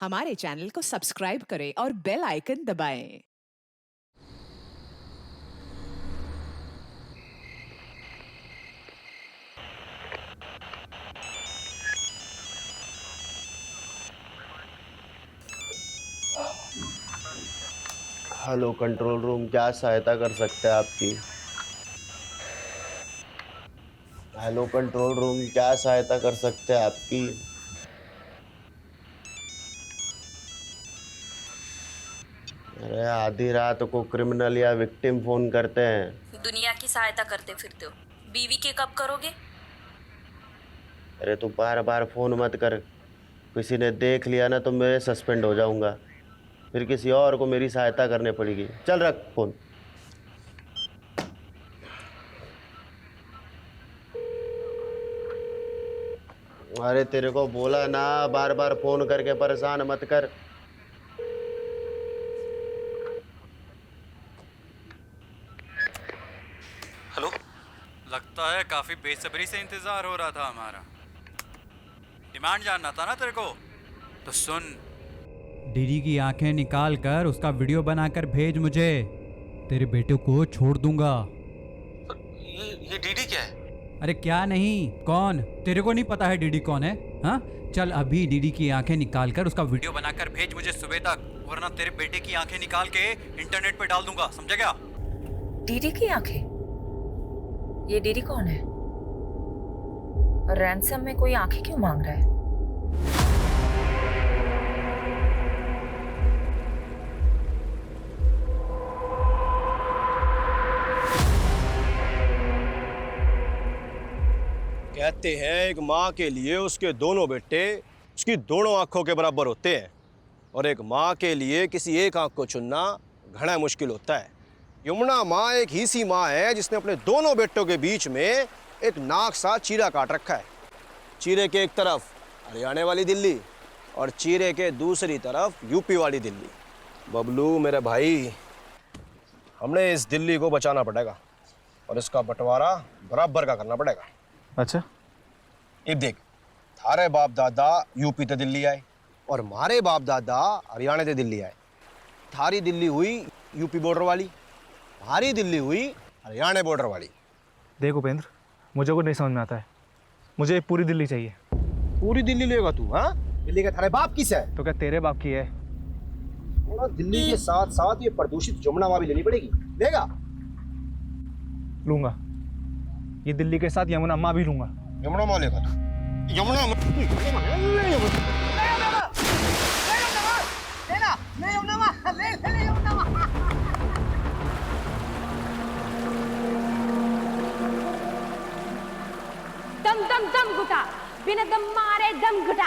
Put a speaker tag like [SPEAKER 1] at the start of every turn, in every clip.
[SPEAKER 1] हमारे चैनल को सब्सक्राइब करें और बेल आइकन दबाएं।
[SPEAKER 2] हेलो कंट्रोल रूम, क्या सहायता कर सकते हैं आपकी? हेलो कंट्रोल रूम, क्या सहायता कर सकते हैं आपकी? अरे आधी रात को क्रिमिनल या विक्टिम फोन करते हैं।
[SPEAKER 3] दुनिया की सहायता करते फिरते हो, बीवी के कब करोगे?
[SPEAKER 2] अरे तू बार बार फोन मत कर, किसी ने देख लिया ना तो मैं सस्पेंड हो जाऊंगा, फिर किसी और को मेरी सहायता करनी पड़ेगी। चल रख फोन। अरे तेरे को बोला ना, बार बार फोन करके परेशान मत कर।
[SPEAKER 4] हेलो। लगता है काफी बेसब्री से इंतजार हो रहा था हमारा। डिमांड जानना था ना तेरे को, तो सुन।
[SPEAKER 5] डीडी की आंखें निकाल कर उसका वीडियो बनाकर भेज मुझे। तेरे बेटे को छोड़ दूंगा।
[SPEAKER 4] ये डीडी क्या है?
[SPEAKER 5] अरे क्या नहीं, कौन? तेरे को नहीं पता है डीडी कौन है? हाँ, चल अभी डीडी की आंखें निकाल कर उसका वीडियो बनाकर भेज मुझे सुबह तक, वरना तेरे बेटे की आंखें निकाल के इंटरनेट पे डाल दूंगा, समझा क्या?
[SPEAKER 3] डीडी की आंखें? ये डीडी कौन है? और रैंसम में कोई आंखें क्यों मांग रहा है?
[SPEAKER 6] कहते हैं एक माँ के लिए उसके दोनों बेटे उसकी दोनों आंखों के बराबर होते हैं, और एक माँ के लिए किसी एक आंख को चुनना घना मुश्किल होता है। यमुना माँ एक ही सी माँ है जिसने अपने दोनों बेटों के बीच में एक नाक सा चीरा काट रखा है। चीरे के एक तरफ हरियाणा वाली दिल्ली और चीरे के दूसरी तरफ यूपी वाली दिल्ली। बबलू मेरे भाई, हमने इस दिल्ली को बचाना पड़ेगा और इसका बंटवारा बराबर का करना पड़ेगा।
[SPEAKER 7] अच्छा,
[SPEAKER 6] अब देख, थारे बाप दादा यूपी ते दिल्ली आए और हमारे बाप दादा हरियाणा ते दिल्ली आए। थारी दिल्ली हुई यूपी बॉर्डर वाली, हमारी दिल्ली हुई हरियाणा बॉर्डर वाली।
[SPEAKER 7] देख उपेंद्र, मुझे को नहीं समझ में आता है। मुझे पूरी दिल्ली चाहिए।
[SPEAKER 6] पूरी दिल्ली लेगा तू? हाँ, दिल्ली का थारे बाप किस है?
[SPEAKER 7] तो क्या तेरे बाप की है?
[SPEAKER 6] और दिल्ली के साथ साथ ये प्रदूषित जमुना माँ भी लेनी पड़ेगी। लेगा?
[SPEAKER 7] लूंगा। ये दिल्ली के साथ यमुना माँ भी लूंगा।
[SPEAKER 6] यमुना माँ लेगा तू? यमुना
[SPEAKER 8] दम दम दम घुटा, बिना दम मारे दम घुटा।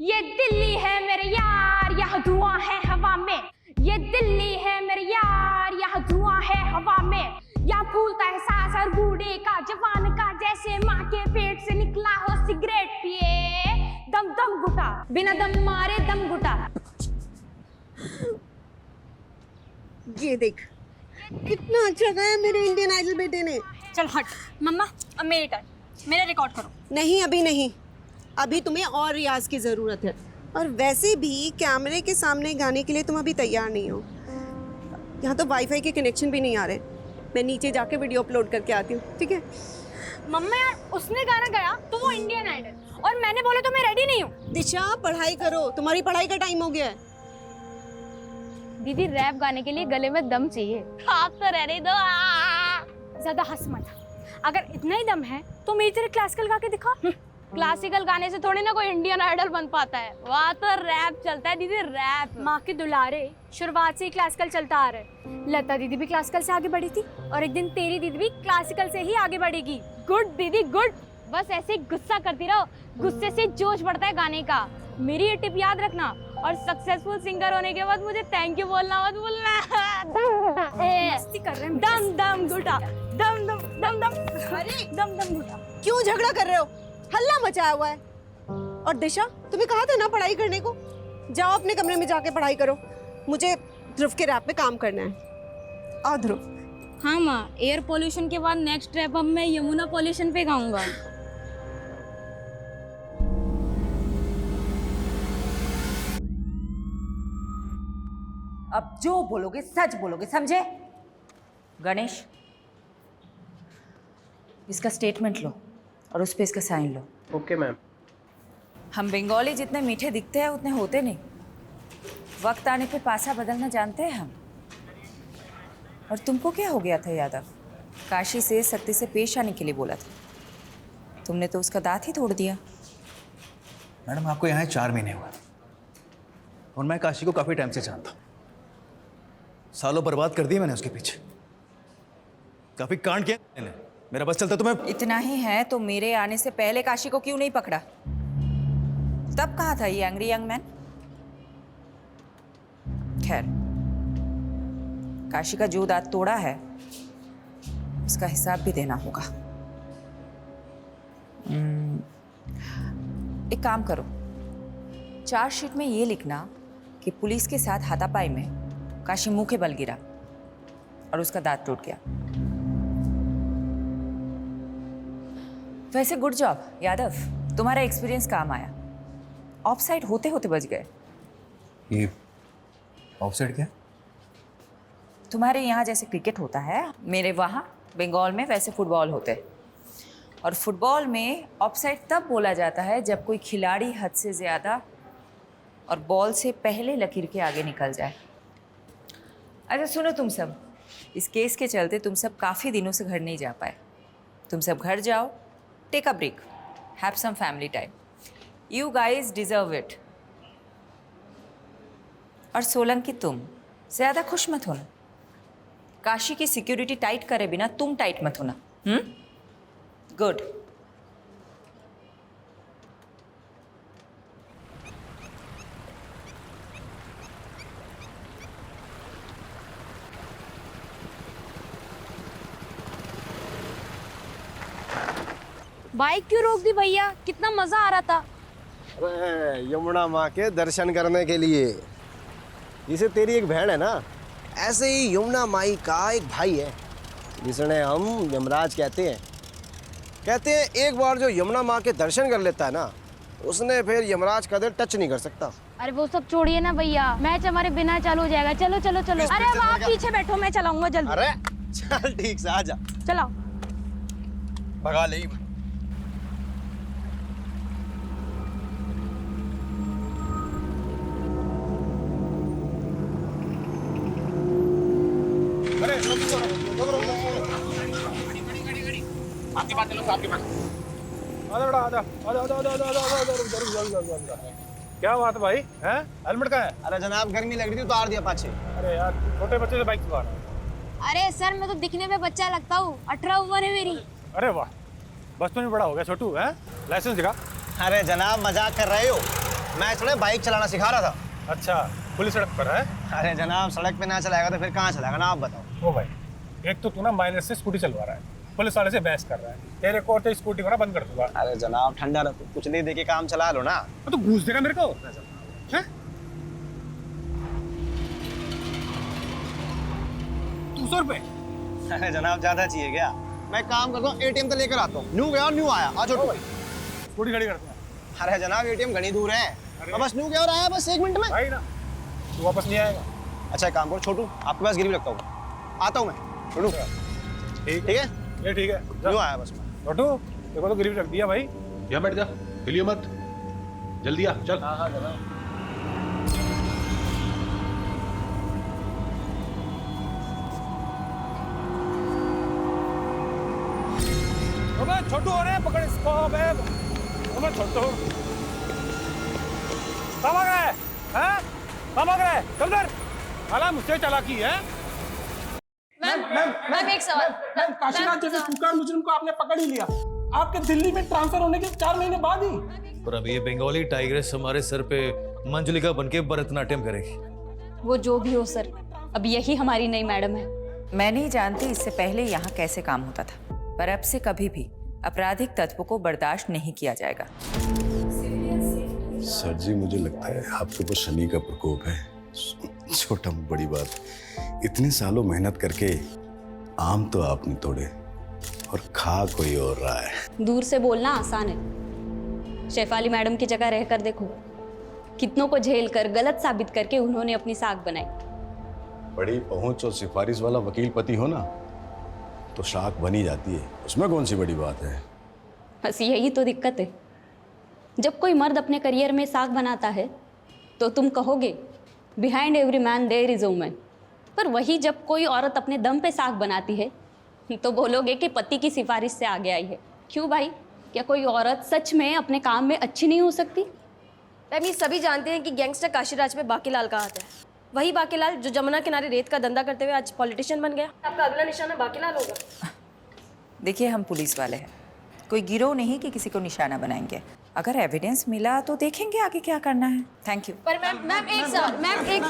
[SPEAKER 8] ये दिल्ली है मेरे यार, यहाँ धुआं है हवा में। ये दिल्ली है मेरे यार, यहाँ धुआं है हवा में। यहाँ फूलता है सांस हर बूढ़े का, जवान का, जैसे माँ के पेट से निकला हो सिगरेट पिए। दम दम घुटा, बिना दम मारे दम घुटा।
[SPEAKER 9] ये देख, कितना अच्छा गाया मेरे इंडियन आइडल बेटे ने।
[SPEAKER 8] चल हट मम्मा, अब मेरी टर्न, मेरा रिकॉर्ड करो।
[SPEAKER 9] नहीं, अभी नहीं, अभी तुम्हें और रियाज की ज़रूरत है। और वैसे भी कैमरे के सामने गाने के लिए तुम अभी तैयार नहीं हो। यहाँ तो वाईफाई के कनेक्शन भी नहीं आ रहे। मैं नीचे जाके वीडियो अपलोड करके आती हूँ, ठीक है?
[SPEAKER 8] मम्मा यार, उसने गाना गाया तो वो इंडियन आइडल, और मैंने बोला तो मैं रेडी नहीं हूँ।
[SPEAKER 9] दिशा, पढ़ाई करो, तुम्हारी पढ़ाई का टाइम हो गया है।
[SPEAKER 8] दीदी, रैप गाने के लिए गले में दम चाहिए। आप तो रहने दो। ज्यादा हंस मत। अगर इतना ही दम है तो मेरी तरह क्लासिकल गा के दिखा। क्लासिकल गाने से थोड़ी ना कोई इंडियन आइडल बन पाता है, वहाँ तो रैप चलता है दीदी, रैप। माँ के दुलारे, शुरुआत से ही क्लासिकल चलता आ रहा है। लता दीदी भी क्लासिकल से आगे बढ़ी थी, और एक दिन तेरी दीदी भी क्लासिकल से ही आगे बढ़ेगी। गुड दीदी, गुड। बस ऐसे ही गुस्सा करती रहो, गुस्से से जोश बढ़ता है गाने का। मेरी ये टिप याद रखना, और सक्सेसफुल सिंगर होने के बाद मुझे थैंक यू बोलना मत भूलना। मस्ती कर रहे हैं। दम दम घुटा, दम दम दम दम, अरे दम दम घुटा।
[SPEAKER 9] क्यों झगड़ा कर रहे हो? हल्ला मचाया हुआ है। और दिशा, तुम्हें कहा था ना पढ़ाई करने को। जाओ अपने कमरे में जाके पढ़ाई करो। मुझे ध्रुव के रैप पे काम करना है। आओ ध्रुव।
[SPEAKER 8] हाँ माँ, एयर पोल्यूशन के बाद नेक्स्ट रैप अब मैं यमुना पोल्यूशन पे गाऊंगा।
[SPEAKER 3] अब जो बोलोगे सच बोलोगे, समझे? गणेश, इसका स्टेटमेंट लो और उस पे इसका साइन लो।
[SPEAKER 6] Okay ma'am.
[SPEAKER 3] हम बंगाली जितने मीठे दिखते हैं उतने होते नहीं। वक्त आने पे पासा बदलना जानते हैं हम। और तुमको क्या हो गया था यादव? काशी से सत्य से पेश आने के लिए बोला था, तुमने तो उसका दांत ही तोड़ दिया।
[SPEAKER 10] मैडम आपको यहाँ 4 महीने हुए और मैं काशी को काफ़ी टाइम से जानता हूँ। सालों बर्बाद कर दिए मैंने उसके पीछे, काफ़ी कांड किया मैंने। मेरा बस चलता तो मैं।
[SPEAKER 3] इतना ही है तो मेरे आने से पहले काशी को क्यों नहीं पकड़ा? तब कहाँ था ये एंग्री यंग मैन? खैर, काशी का जो दांत तोड़ा है उसका हिसाब भी देना होगा। एक काम करो, चार्जशीट में ये लिखना कि पुलिस के साथ हाथापाई में काशी मुंह के बल गिरा और उसका दांत टूट गया। वैसे गुड जॉब यादव, तुम्हारा एक्सपीरियंस काम आया। ऑफसाइड होते होते बच गए।
[SPEAKER 10] ये ऑफसाइड क्या?
[SPEAKER 3] तुम्हारे यहाँ जैसे क्रिकेट होता है, मेरे वहाँ बंगाल में वैसे फुटबॉल होते हैं। और फुटबॉल में ऑफसाइड तब बोला जाता है जब कोई खिलाड़ी हद से ज़्यादा और बॉल से पहले लकीर के आगे निकल जाए। अच्छा सुनो तुम सब, इस केस के चलते तुम सब काफ़ी दिनों से घर नहीं जा पाए। तुम सब घर जाओ, take a break, have some family time. You guys deserve it. और सोलंकी, तुम ज़्यादा खुश मत होना। काशी की सिक्योरिटी टाइट करे बिना तुम टाइट मत होना। गुड।
[SPEAKER 8] बाइक क्यों रोक दी भैया? कितना मजा आ रहा था।
[SPEAKER 6] अरे यमुना माँ के दर्शन करने के लिए। जिसे तेरी एक बहन है ना, ऐसे ही यमुना माई का एक भाई है जिसने हम यमराज कहते हैं। कहते हैं एक बार जो यमुना माँ के दर्शन कर लेता है ना, उसने फिर यमराज का दिल टच नहीं कर सकता।
[SPEAKER 8] अरे वो सब छोड़िए ना भैया, मैच हमारे बिना चालू हो जाएगा। चलो चलो चलो। अरे अब आप पीछे बैठो, मैं चलाऊंगा जल्दी।
[SPEAKER 6] अरे चल ठीक से आजा।
[SPEAKER 8] चलाओ।
[SPEAKER 6] भगा ले।
[SPEAKER 7] क्या बात है भाई? हैं? हेलमेट कहाँ है?
[SPEAKER 6] अरे जनाब गर्मी लग रही थी, उतार दिया पाछे।
[SPEAKER 7] अरे यार, छोटे बच्चे से बाइक चला रहा है।
[SPEAKER 8] अरे सर, मैं तो दिखने में बच्चा लगता हूँ। 18 उम्र है मेरी।
[SPEAKER 7] अरे वाह, बचपन में बड़ा हो गया छोटू। है लाइसेंस दिखा।
[SPEAKER 6] अरे जनाब मजाक कर रहे हो, मैं थोड़े बाइक चलाना सिखा रहा था।
[SPEAKER 7] अच्छा, पुलिस सड़क पर है?
[SPEAKER 6] अरे जनाब सड़क पे ना चलाएगा तो फिर कहाँ चलाएगा ना, आप बताओ।
[SPEAKER 7] ओ भाई, एक तो तू ना माइनर से स्कूटी चलवा रहा है, पुलिस वाले से बहस कर रहा है। तेरे को तो स्कूटी को ना बंद कर दूंगा।
[SPEAKER 6] अरे जनाब ठंडा रहो, कुछ नहीं देके काम चला लो ना।
[SPEAKER 7] तो घूस देगा मेरे को? हैं? 200 रुपए?
[SPEAKER 6] अरे जनाब ज्यादा चाहिए क्या? मैं काम करता हूँ, एटीएम तो लेकर आता हूँ। न्यू गया और न्यू आया। आ जाओ।
[SPEAKER 7] स्कूटी खड़ी करते हैं।
[SPEAKER 6] अरे जनाब एटीएम घनी दूर है, बस न्यू गया और आया बस 1 मिनट में।
[SPEAKER 7] भाई ना, तू वापस नहीं आएगा।
[SPEAKER 6] अच्छा एक काम करो छोटू, आपके पास गिरवी रखता हूँ, आता हूँ मैं। छोटू ठीक है,
[SPEAKER 7] ये ठीक है।
[SPEAKER 6] न्यू आया बस मैं।
[SPEAKER 7] छोटू, देखो तो गिरवी रख दिया भाई।
[SPEAKER 11] यहाँ बैठ जा, हिलियो मत, जल्दी आ, चल।
[SPEAKER 7] हाँ जनाब। अबे छोटू, हो रहे पकड़ इसको। अबे छोटू, कहाँ भाग रहा है? हैं? कहाँ भाग रहा है? चल इधर। हालांकि मुझसे चालाकी है।
[SPEAKER 8] मैम एक सवाल।
[SPEAKER 12] काशीनाथ जैसे कुख्यात मुजरिम को आपने पकड़ ही लिया, आपके दिल्ली में ट्रांसफर होने के 4 महीने बाद ही।
[SPEAKER 10] और अब ये बंगाली टाइग्रेस हमारे सर पे मंजुलिका बनके भरतनाट्यम करेगी।
[SPEAKER 8] वो जो भी हो सर, अब यही हमारी नई मैडम है।
[SPEAKER 3] मैं नहीं जानती इससे पहले यहाँ कैसे काम होता था, पर अब से कभी भी आपराधिक तत्व को बर्दाश्त नहीं किया जाएगा।
[SPEAKER 11] सर जी मुझे लगता है आपके ऊपर शनि का प्रकोप है। छोटा बड़ी बात, इतने सालों मेहनत करके आम तो आपने तोड़े और खा कोई और रहा है।
[SPEAKER 8] दूर से बोलना आसान है, शेफाली मैडम की जगह रहकर देखो। कितनों को झेल कर, गलत साबित करके उन्होंने अपनी साख बनाई।
[SPEAKER 11] बड़ी पहुंच और सिफारिश वाला वकील पति हो ना तो शाख बनी जाती है, उसमें कौन सी बड़ी बात है।
[SPEAKER 8] बस यही तो दिक्कत है। जब कोई मर्द अपने करियर में साख बनाता है तो तुम कहोगे behind every man there is a woman, पर वही जब कोई औरत अपने दम पे साख बनाती है तो बोलोगे कि पति की सिफारिश से आगे आई है। क्यों भाई, क्या कोई औरत सच में अपने काम में अच्छी नहीं हो सकती?
[SPEAKER 13] मैम ये सभी जानते हैं कि गैंगस्टर काशीराज में बाकीलाल का हाथ है। वही बाकीलाल जो जमुना किनारे रेत का धंधा करते हुए आज पॉलिटिशियन बन गया। आपका अगला निशाना बाकीलाल होगा।
[SPEAKER 3] देखिए हम पुलिस वाले हैं, कोई गिरोह नहीं कि किसी को निशाना बनाएंगे। अगर एविडेंस मिला तो देखेंगे आगे क्या करना है। Thank you.
[SPEAKER 13] पर मैम एक सवाल, मैम एक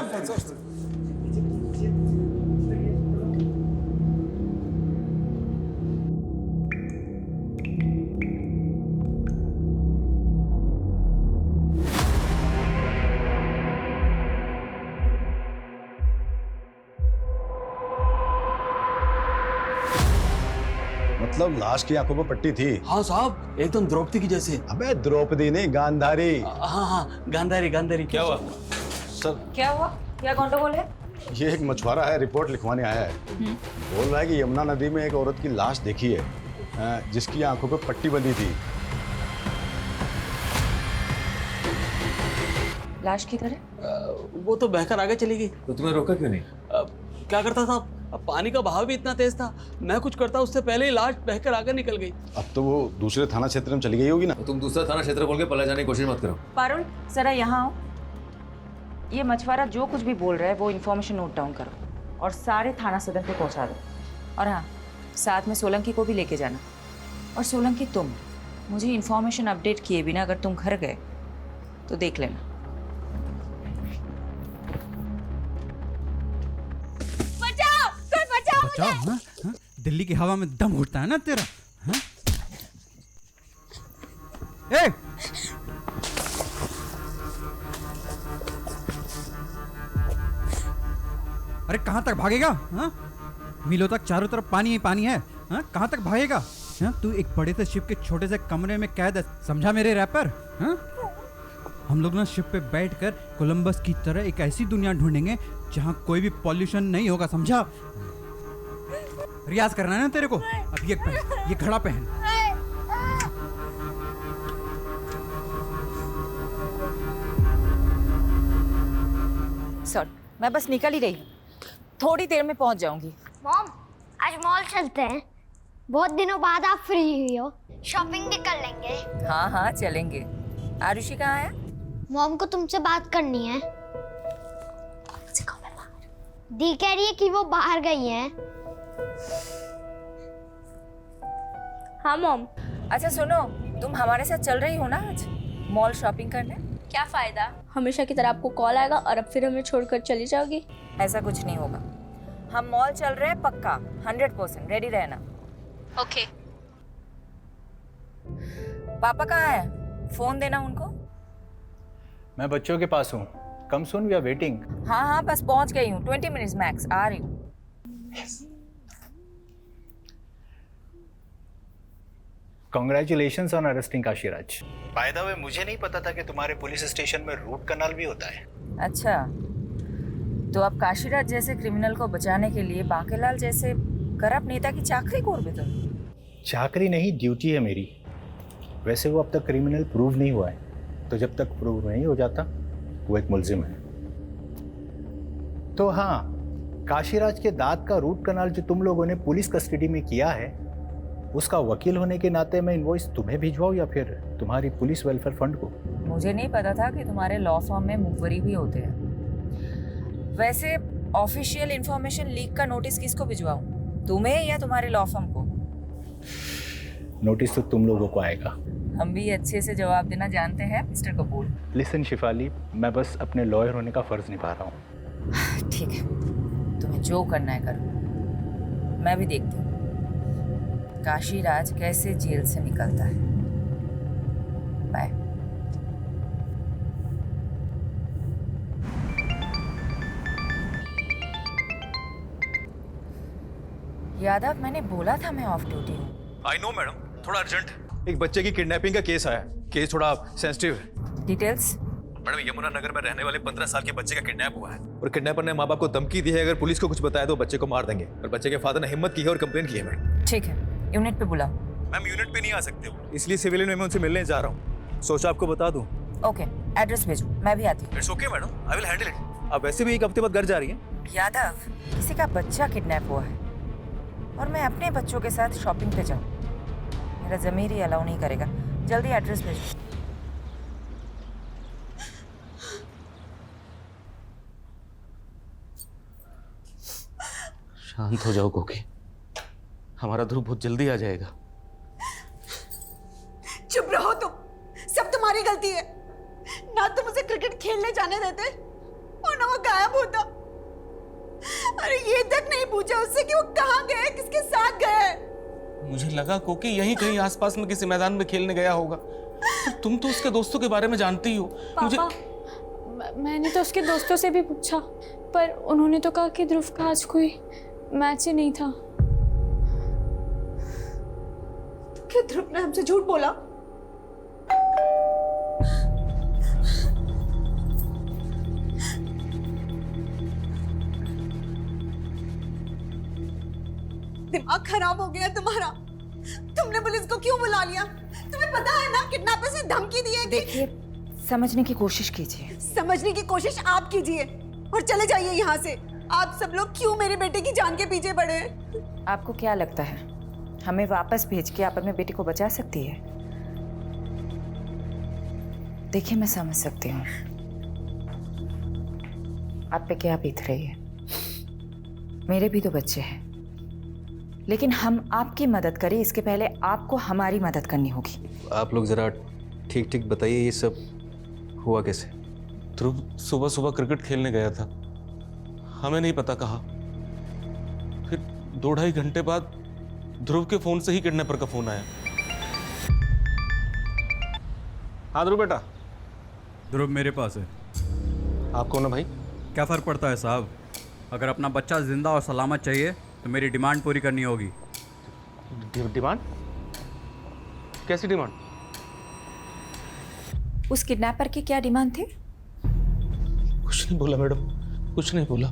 [SPEAKER 11] मतलब लाश की आंखों पर पट्टी थी?
[SPEAKER 10] हाँ साहब, एकदम द्रौपदी की जैसे।
[SPEAKER 11] अबे द्रौपदी नहीं, गांधारी।
[SPEAKER 10] हाँ हाँ, गांधारी गांधारी। क्या हुआ
[SPEAKER 11] सर?
[SPEAKER 3] क्या हुआ? क्या गंडगोल है?
[SPEAKER 11] ये एक मछुआरा है, रिपोर्ट लिखवाने आया है। बोल रहा है कि यमुना नदी में एक औरत की लाश देखी है जिसकी आंखों पर पट्टी बंधी थी।
[SPEAKER 3] लाश की तरह?
[SPEAKER 10] वो तो बहकर आगे चली गई।
[SPEAKER 14] तो तुम्हें रोका क्यों नहीं?
[SPEAKER 10] क्या करता था? अब पानी का बहाव भी इतना तेज था, मैं कुछ करता उससे पहले ही लाश बहकर आगे निकल गई।
[SPEAKER 11] अब तो वो दूसरे थाना क्षेत्र में चली गई होगी ना।
[SPEAKER 14] तो तुम दूसरा थाना क्षेत्र बोल के पला जाने की कोशिश मत करो।
[SPEAKER 3] पारुल जरा यहाँ आओ। ये मछुआरा जो कुछ भी बोल रहा है वो इन्फॉर्मेशन नोट डाउन करो और सारे थाना सदन पे पहुंचा दो। और हाँ, साथ में सोलंकी को भी लेके जाना। और सोलंकी तुम मुझे इन्फॉर्मेशन अपडेट किए बिना अगर तुम घर गए तो देख लेना।
[SPEAKER 5] बचाओ। हाँ? हाँ? दिल्ली की हवा में दम घुटता है ना तेरा। हाँ? ए! अरे कहां तक भागेगा? हाँ? मीलों तक चारों तरफ पानी ही पानी है। हाँ? कहां तक भागेगा? हाँ? तू एक बड़े से शिप के छोटे से कमरे में कैद है, समझा मेरे रैपर? हाँ? हम लोग ना शिप पे बैठकर कोलंबस की तरह एक ऐसी दुनिया ढूंढेंगे जहां कोई भी पॉल्यूशन नहीं होगा, समझा? रियाज करना है ना तेरे को। अब ये पहन, ये घड़ा पहन।
[SPEAKER 3] सॉरी, मैं बस निकल ही रही हूँ, थोड़ी देर में पहुंच जाऊंगी।
[SPEAKER 8] मॉम, आज मॉल चलते हैं। बहुत दिनों बाद आप फ्री हुई हो, शॉपिंग भी कर लेंगे।
[SPEAKER 3] हाँ हाँ चलेंगे। आरुषि कहाँ है?
[SPEAKER 8] मॉम को तुमसे बात करनी है। दी कह रही है कि वो बाहर गई हैं। हाँ मॉम।
[SPEAKER 3] अच्छा सुनो, तुम हमारे साथ चल रही हो ना आज मॉल शॉपिंग करने?
[SPEAKER 8] क्या फायदा, हमेशा की तरह आपको कॉल आएगा और अब फिर हमें छोड़कर चली जाओगी।
[SPEAKER 3] ऐसा कुछ नहीं होगा, हम मॉल चल रहे हैं पक्का, 100%। रेडी रहना।
[SPEAKER 8] ओके।
[SPEAKER 3] पापा कहाँ है? फोन देना उनको।
[SPEAKER 15] मैं बच्चों के पास हूँ। कम सून, वी आर वेटिंग।
[SPEAKER 3] हाँ हाँ बस पहुँच गई हूँ, 20 मिनट्स मैक्स, आ रही हूँ।
[SPEAKER 15] Congratulations on arresting Kashiraj. By the way, मुझे नहीं पता था कि तुम्हारे पुलिस स्टेशन में रूट कनाल भी होता है।
[SPEAKER 3] अच्छा, तो अब काशीराज जैसे क्रिमिनल को बचाने के लिए बाकीलाल जैसे करप्ट नेता की चाकरी कोर भी तुम?
[SPEAKER 15] चाकरी नहीं, ड्यूटी है मेरी। वैसे वो अब तक क्रिमिनल प्रूव नहीं हुआ है, तो जब तक प्रूव नहीं हो जाता वो एक मुलजिम है। तो हाँ, काशीराज के दांत का रूट कनाल जो तुम लोगों ने पुलिस कस्टडी में किया है, उसका वकील होने के नाते मैं इनवॉइस तुम्हें भिजवाऊं या फिर तुम्हारी पुलिस वेलफेयर फंड को?
[SPEAKER 3] मुझे नहीं पता था कि तुम्हारे लॉ फर्म में मुखबरी भी होते हैं। वैसे ऑफिशियल इंफॉर्मेशन लीक का नोटिस किसको भिजवाऊं, तुम्हें या तुम्हारे लॉ फर्म को?
[SPEAKER 15] नोटिस तो तुम लोगों को आएगा।
[SPEAKER 3] हम भी अच्छे से जवाब देना जानते हैं मिस्टर कपूर।
[SPEAKER 15] लिसन शिफाली, मैं बस अपने लॉयर होने का फर्ज निभा रहा हूँ।
[SPEAKER 3] ठीक है, तुम्हें जो करना है करो, मैं भी देखती हूँ काशीराज कैसे जेल से निकलता है। बाय। यादव, मैंने बोला था मैं ऑफ ड्यूटी हूँ।
[SPEAKER 10] आई नो मैडम, थोड़ा अर्जेंट। एक बच्चे की किडनैपिंग का केस आया, केस थोड़ा सेंसिटिव है।
[SPEAKER 3] डिटेल्स?
[SPEAKER 14] मैडम यमुना नगर में रहने वाले 15 साल के बच्चे का किडनैप हुआ है और किडनैपर ने माँ बाप को धमकी दी है अगर पुलिस को कुछ बताया तो बच्चे को मार देंगे। और बच्चे के फादर ने हिम्मत की है और कंप्लेन की है मैडम।
[SPEAKER 3] ठीक है, यूनिट पे बुलाओ।
[SPEAKER 14] मैम यूनिट पे नहीं आ सकते हो, इसलिए सिविलियन में मैं उनसे मिलने जा रहा हूँ। सोचा आपको बता दूँ।
[SPEAKER 3] ओके, एड्रेस भेजो, मैं भी आती हूँ।
[SPEAKER 14] It's okay madam, I will handle it. आप वैसे भी एक हफ्ते बाद घर जा रही हैं।
[SPEAKER 3] यादव, किसी का बच्चा किडनैप हुआ है और मैं अपने बच्चों के साथ शॉपिंग पे जाऊँ, मेरा ज़मीर ही अलाउ नहीं करेगा। जल्दी एड्रेस भेजो।
[SPEAKER 2] शांत हो जाओ कोकी, हमारा ध्रुव बहुत जल्दी आ जाएगा।
[SPEAKER 9] चुप रहो तुम, सब तुम्हारी गलती है। ना तुम उसे क्रिकेट खेलने जाने देते और ना वो गायब होता। अरे ये तक नहीं पूछा उससे कि वो कहाँ गए, किसके साथ गए।
[SPEAKER 16] मुझे लगा कोकी यहीं कहीं आसपास में किसी मैदान में खेलने गया होगा। पर तुम तो उसके दोस्तों के बारे में जानती ही हो।
[SPEAKER 8] पापा, मैंने तो उसके दोस्तों से भी पूछा, पर उन्होंने तो कहा कि ध्रुव का आज कोई मैच ही नहीं था।
[SPEAKER 9] क्या ध्रुव ने हमसे झूठ बोला? दिमाग खराब हो गया तुम्हारा। तुमने पुलिस को क्यों बुला लिया? तुम्हें पता है ना किडनैपर से धमकी दी है कि...
[SPEAKER 3] देखिए, समझने की कोशिश कीजिए।
[SPEAKER 9] समझने की कोशिश आप कीजिए और चले जाइए यहाँ से। आप सब लोग क्यों मेरे बेटे की जान के पीछे पड़े हैं?
[SPEAKER 3] आपको क्या लगता है हमें वापस भेज के आप अपने बेटे को बचा सकती है? देखिए, मैं समझ सकती हूँ आप पे क्या बीत रही है। मेरे भी तो बच्चे हैं, लेकिन हम आपकी मदद करें इसके पहले आपको हमारी मदद करनी होगी।
[SPEAKER 14] आप लोग जरा ठीक ठीक बताइए, ये सब हुआ कैसे?
[SPEAKER 16] ध्रुव सुबह सुबह क्रिकेट खेलने गया था, हमें नहीं पता कहा। फिर 2-2.5 घंटे बाद ध्रुव के फोन से ही किडनैपर का फोन आया।
[SPEAKER 6] हाँ ध्रुव बेटा।
[SPEAKER 4] ध्रुव मेरे पास है।
[SPEAKER 6] आप कौन है भाई?
[SPEAKER 4] क्या फ़र्क पड़ता है साहब, अगर अपना बच्चा जिंदा और सलामत चाहिए तो मेरी डिमांड पूरी करनी होगी।
[SPEAKER 6] डिमांड? कैसी डिमांड?
[SPEAKER 3] उस किडनैपर की क्या डिमांड थी?
[SPEAKER 16] कुछ नहीं बोला मैडम, कुछ नहीं बोला।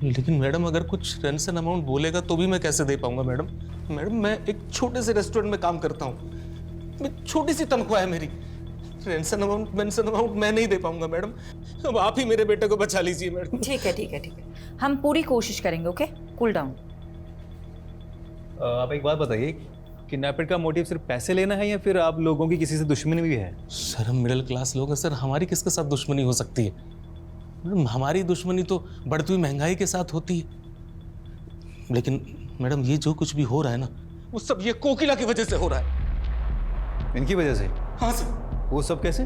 [SPEAKER 16] लेकिन मैडम अगर कुछ रेंसन अमाउंट बोलेगा तो भी मैं कैसे दे पाऊंगा मैडम? मैडम मैं एक छोटे से रेस्टोरेंट में काम करता हूँ, छोटी सी तनख्वाह है मेरी। रेंसन अमाउंट मैं नहीं दे पाऊंगा मैडम। अब आप ही मेरे बेटे को बचा लीजिए मैडम।
[SPEAKER 3] ठीक है, ठीक है, ठीक है, हम पूरी कोशिश करेंगे। Okay, cool down.
[SPEAKER 10] आप एक बात बताइए, किडनैपर का मोटिव सिर्फ पैसे लेना है या फिर आप लोगों की किसी से दुश्मनी भी है?
[SPEAKER 16] सर हम मिडिल क्लास लोग हैं सर, हमारी किसके साथ दुश्मनी हो सकती है? मैडम हमारी दुश्मनी तो बढ़ती हुई महंगाई के साथ होती है। लेकिन मैडम ये जो कुछ भी हो रहा है ना, वो सब ये कोकिला की वजह से हो रहा है।
[SPEAKER 10] इनकी वजह से?
[SPEAKER 16] हाँ सर।
[SPEAKER 10] वो सब कैसे?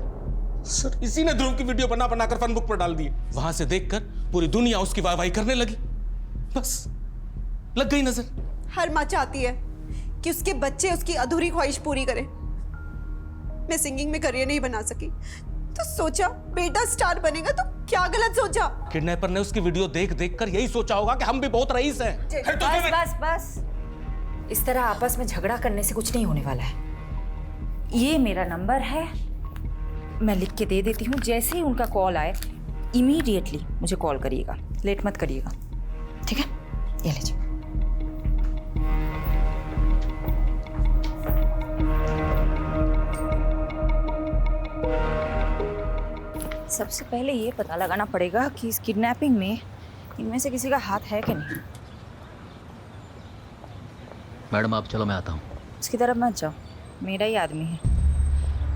[SPEAKER 16] सर इसी ने ध्रुव की वीडियो बना कर फन बुक पर डाल दी। वहां से देखकर पूरी दुनिया उसकी वाहवाही करने लगी, बस लग गई नजर।
[SPEAKER 9] हर माँ चाहती है कि उसके बच्चे उसकी अधूरी ख्वाहिश पूरी करें। मैं सिंगिंग में करियर नहीं बना सकी तो सोचा बेटा स्टार बनेगा, तो क्या गलत सोचा?
[SPEAKER 16] किडनैपर ने उसकी वीडियो देख कर यही सोचा होगा कि हम भी बहुत रईस हैं।
[SPEAKER 3] बस बस बस, इस तरह आपस में झगड़ा करने से कुछ नहीं होने वाला है। ये मेरा नंबर है, मैं लिख के दे देती हूँ। जैसे ही उनका कॉल आए इमीडिएटली मुझे कॉल करिएगा, लेट मत करिएगा, ठीक है? ये लीजिए। सबसे पहले ये पता लगाना पड़ेगा कि इस किडनैपिंग में इनमें से किसी का हाथ है कि नहीं।
[SPEAKER 14] मैडम आप चलो, मैं आता हूँ।
[SPEAKER 3] उसकी तरफ मत जाओ, मेरा ही आदमी है।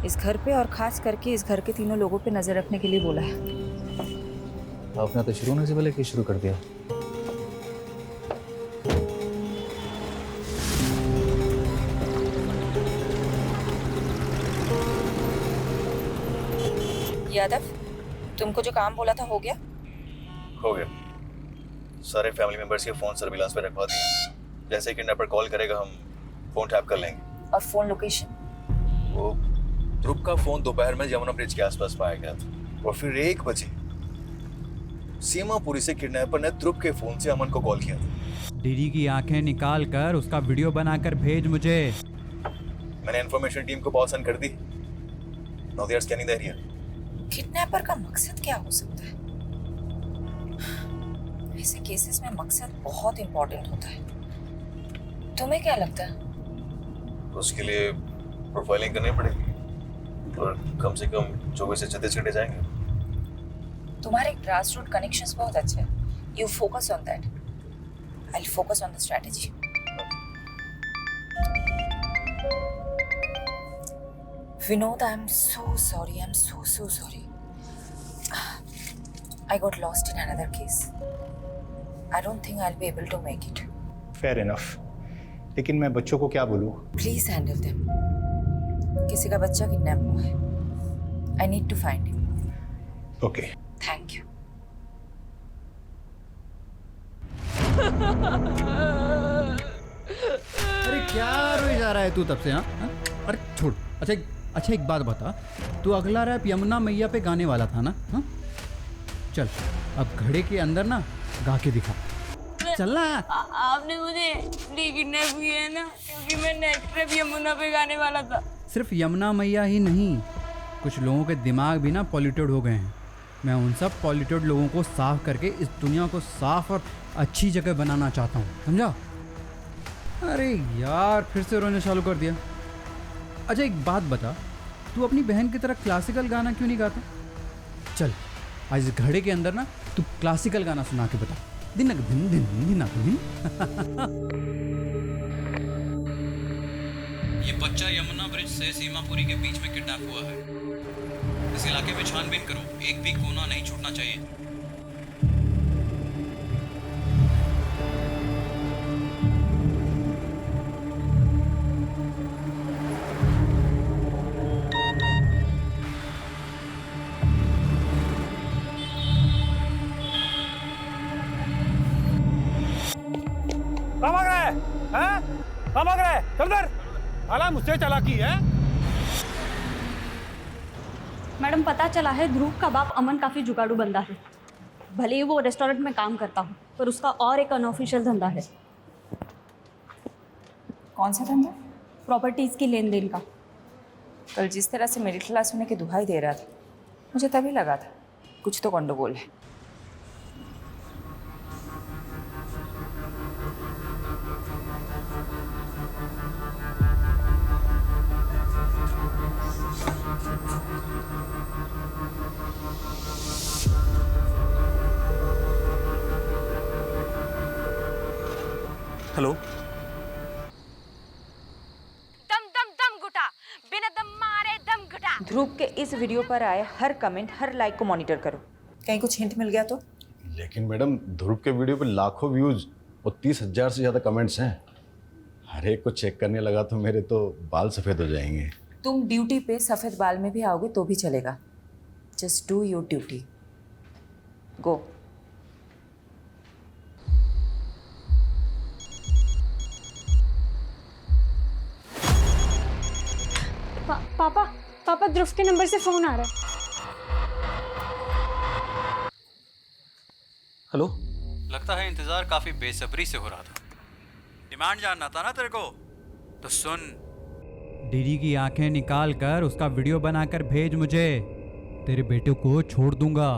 [SPEAKER 3] इस घर पे और खास करके इस घर के तीनों लोगों पे नजर रखने के लिए बोला है।
[SPEAKER 10] आपने तो शुरू होने से पहले शुरू कर दिया।
[SPEAKER 3] यादव, तुमको जो काम बोला था हो गया?
[SPEAKER 10] हो गया। सारे फैमिली मेंबर्स के फोन सर्विलांस पे रखवा दिए। जैसे ही किडनैपर कॉल करेगा हम फोन टैप कर लेंगे।
[SPEAKER 3] और फोन लोकेशन?
[SPEAKER 10] वो ध्रुव का फोन दोपहर में यमुना ब्रिज के आसपास पाया गया था और फिर 1 बजे सीमापुरी से किडनैपर ने ध्रुव के फोन से अमन को कॉल किया था।
[SPEAKER 5] डीडी की आंखें निकाल कर उसका वीडियो बनाकर भेज मुझे।
[SPEAKER 10] मैंने इन्फॉर्मेशन टीम को कॉल सेंड कर दी। Now they are scanning the area.
[SPEAKER 3] Kidnapper का मकसद क्या हो सकता है? ऐसे केसेस में मकसद बहुत इंपॉर्टेंट होता है। तुम्हें क्या लगता है?
[SPEAKER 14] उसके लिए प्रोफाइलिंग करनी पड़ेगी और कम से कम 24 से 36 घंटे जाएंगे।
[SPEAKER 3] तुम्हारे ग्रास रूट कनेक्शंस बहुत अच्छे हैं। You focus on that. I will focus on the strategy. Vinod, I'm so sorry. I'm so sorry. I got lost in another case. I don't think I'll be able to make it.
[SPEAKER 15] Fair enough, लेकिन मैं बच्चों को क्या बोलूँ?
[SPEAKER 3] Please handle them. किसी का बच्चा kidnap हुआ है. I need to find him.
[SPEAKER 15] Okay.
[SPEAKER 3] Thank you.
[SPEAKER 5] अरे क्या रोई जा रहा है तू तब से? हाँ, अरे छोड़। अच्छा एक बात बता, तू अगला रैप यमुना मैया पे गाने वाला था ना? हाँ, चल अब घड़े के अंदर ना गा के दिखा। चल ना।
[SPEAKER 8] आपने मुझे इसलिए किडनैप किया है ना क्योंकि मैं नेक्स्ट रैप यमुना पे गाने वाला था।
[SPEAKER 5] सिर्फ यमुना मैया ही नहीं, कुछ लोगों के दिमाग भी ना पॉल्यूटेड हो गए हैं। मैं उन सब पॉल्यूटेड लोगों को साफ करके इस दुनिया को साफ और अच्छी जगह बनाना चाहता हूँ, समझा? अरे यार फिर से रोने चालू कर दिया। अच्छा एक बात बता, तू अपनी बहन की तरह क्लासिकल गाना क्यों नहीं गाता? चल आज इस घड़े के अंदर ना तू क्लासिकल गाना सुना के बता। दिनक दिन दिन दिनक दिन। ये बच्चा यमुना ब्रिज से सीमापुरी के बीच में किडनैप हुआ है। इस इलाके में छानबीन करो, एक भी कोना नहीं छूटना चाहिए।
[SPEAKER 7] कहाँ भाग रहा है? हैं? कहाँ भाग रहा है? चल इधर। साला मुझसे चालाकी है।
[SPEAKER 8] मैडम पता चला है ध्रुव का बाप अमन काफ़ी जुगाड़ू बंदा है। भले ही वो रेस्टोरेंट में काम करता हो पर उसका और एक अनऑफिशियल धंधा है।
[SPEAKER 3] कौन सा धंधा?
[SPEAKER 8] प्रॉपर्टीज़ की लेन देन का।
[SPEAKER 3] कल जिस तरह से मिडिल क्लास होने की दुहाई दे रहा था, मुझे तभी लगा था कुछ तो गंडगोल है।
[SPEAKER 16] हेलो।
[SPEAKER 3] दम दम दम घुटा, बिना दम मारे दम घुटा। ध्रुव के इस वीडियो पर आए हर कमेंट, हर लाइक को मॉनिटर करो। कहीं कुछ हिंट मिल गया तो?
[SPEAKER 11] लेकिन मैडम ध्रुव के वीडियो पे लाखों व्यूज और 30,000 से ज़्यादा कमेंट्स हैं। हर एक को चेक करने लगा तो मेरे तो बाल सफ़ेद हो जाएंगे।
[SPEAKER 3] तुम ड्यूटी पे सफ़ेद बाल में भी आओगे तो भी चलेगा। Just do your duty. Go.
[SPEAKER 8] पापा ध्रुव के नंबर से फोन आ रहा है।
[SPEAKER 16] हेलो।
[SPEAKER 4] लगता है इंतजार काफी बेसब्री से हो रहा था। डिमांड जानना था ना तेरे को, तो सुन।
[SPEAKER 5] डीडी की आंखें निकाल कर उसका वीडियो बनाकर भेज मुझे। तेरे बेटे को छोड़ दूंगा।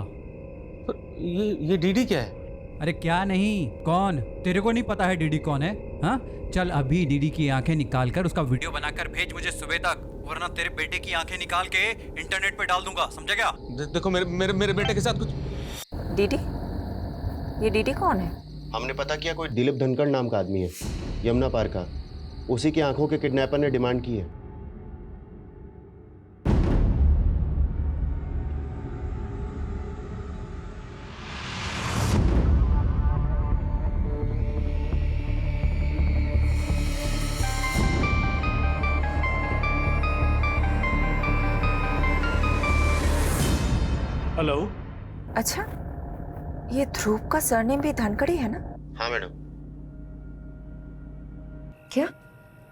[SPEAKER 16] ये डीडी क्या है?
[SPEAKER 5] अरे क्या नहीं, कौन? तेरे को नहीं पता है डीडी कौन है? हाँ, चल अभी डीडी की आंखें निकाल कर उसका वीडियो बनाकर भेज मुझे सुबह तक, वरना तेरे बेटे की आंखें निकाल के इंटरनेट पे डाल दूंगा, समझा क्या?
[SPEAKER 16] देखो मेरे बेटे के साथ कुछ।
[SPEAKER 3] डीडी? ये डीडी कौन है?
[SPEAKER 2] हमने पता किया, कोई दिलीप धनखड़ नाम का आदमी है, यमुना पार का। उसी की आंखों के किडनैपर ने डिमांड की है।
[SPEAKER 7] हेलो।
[SPEAKER 3] अच्छा, ये ध्रुव का सरनेम भी धनखड़ी है ना?
[SPEAKER 2] हाँ मैडम।
[SPEAKER 3] क्या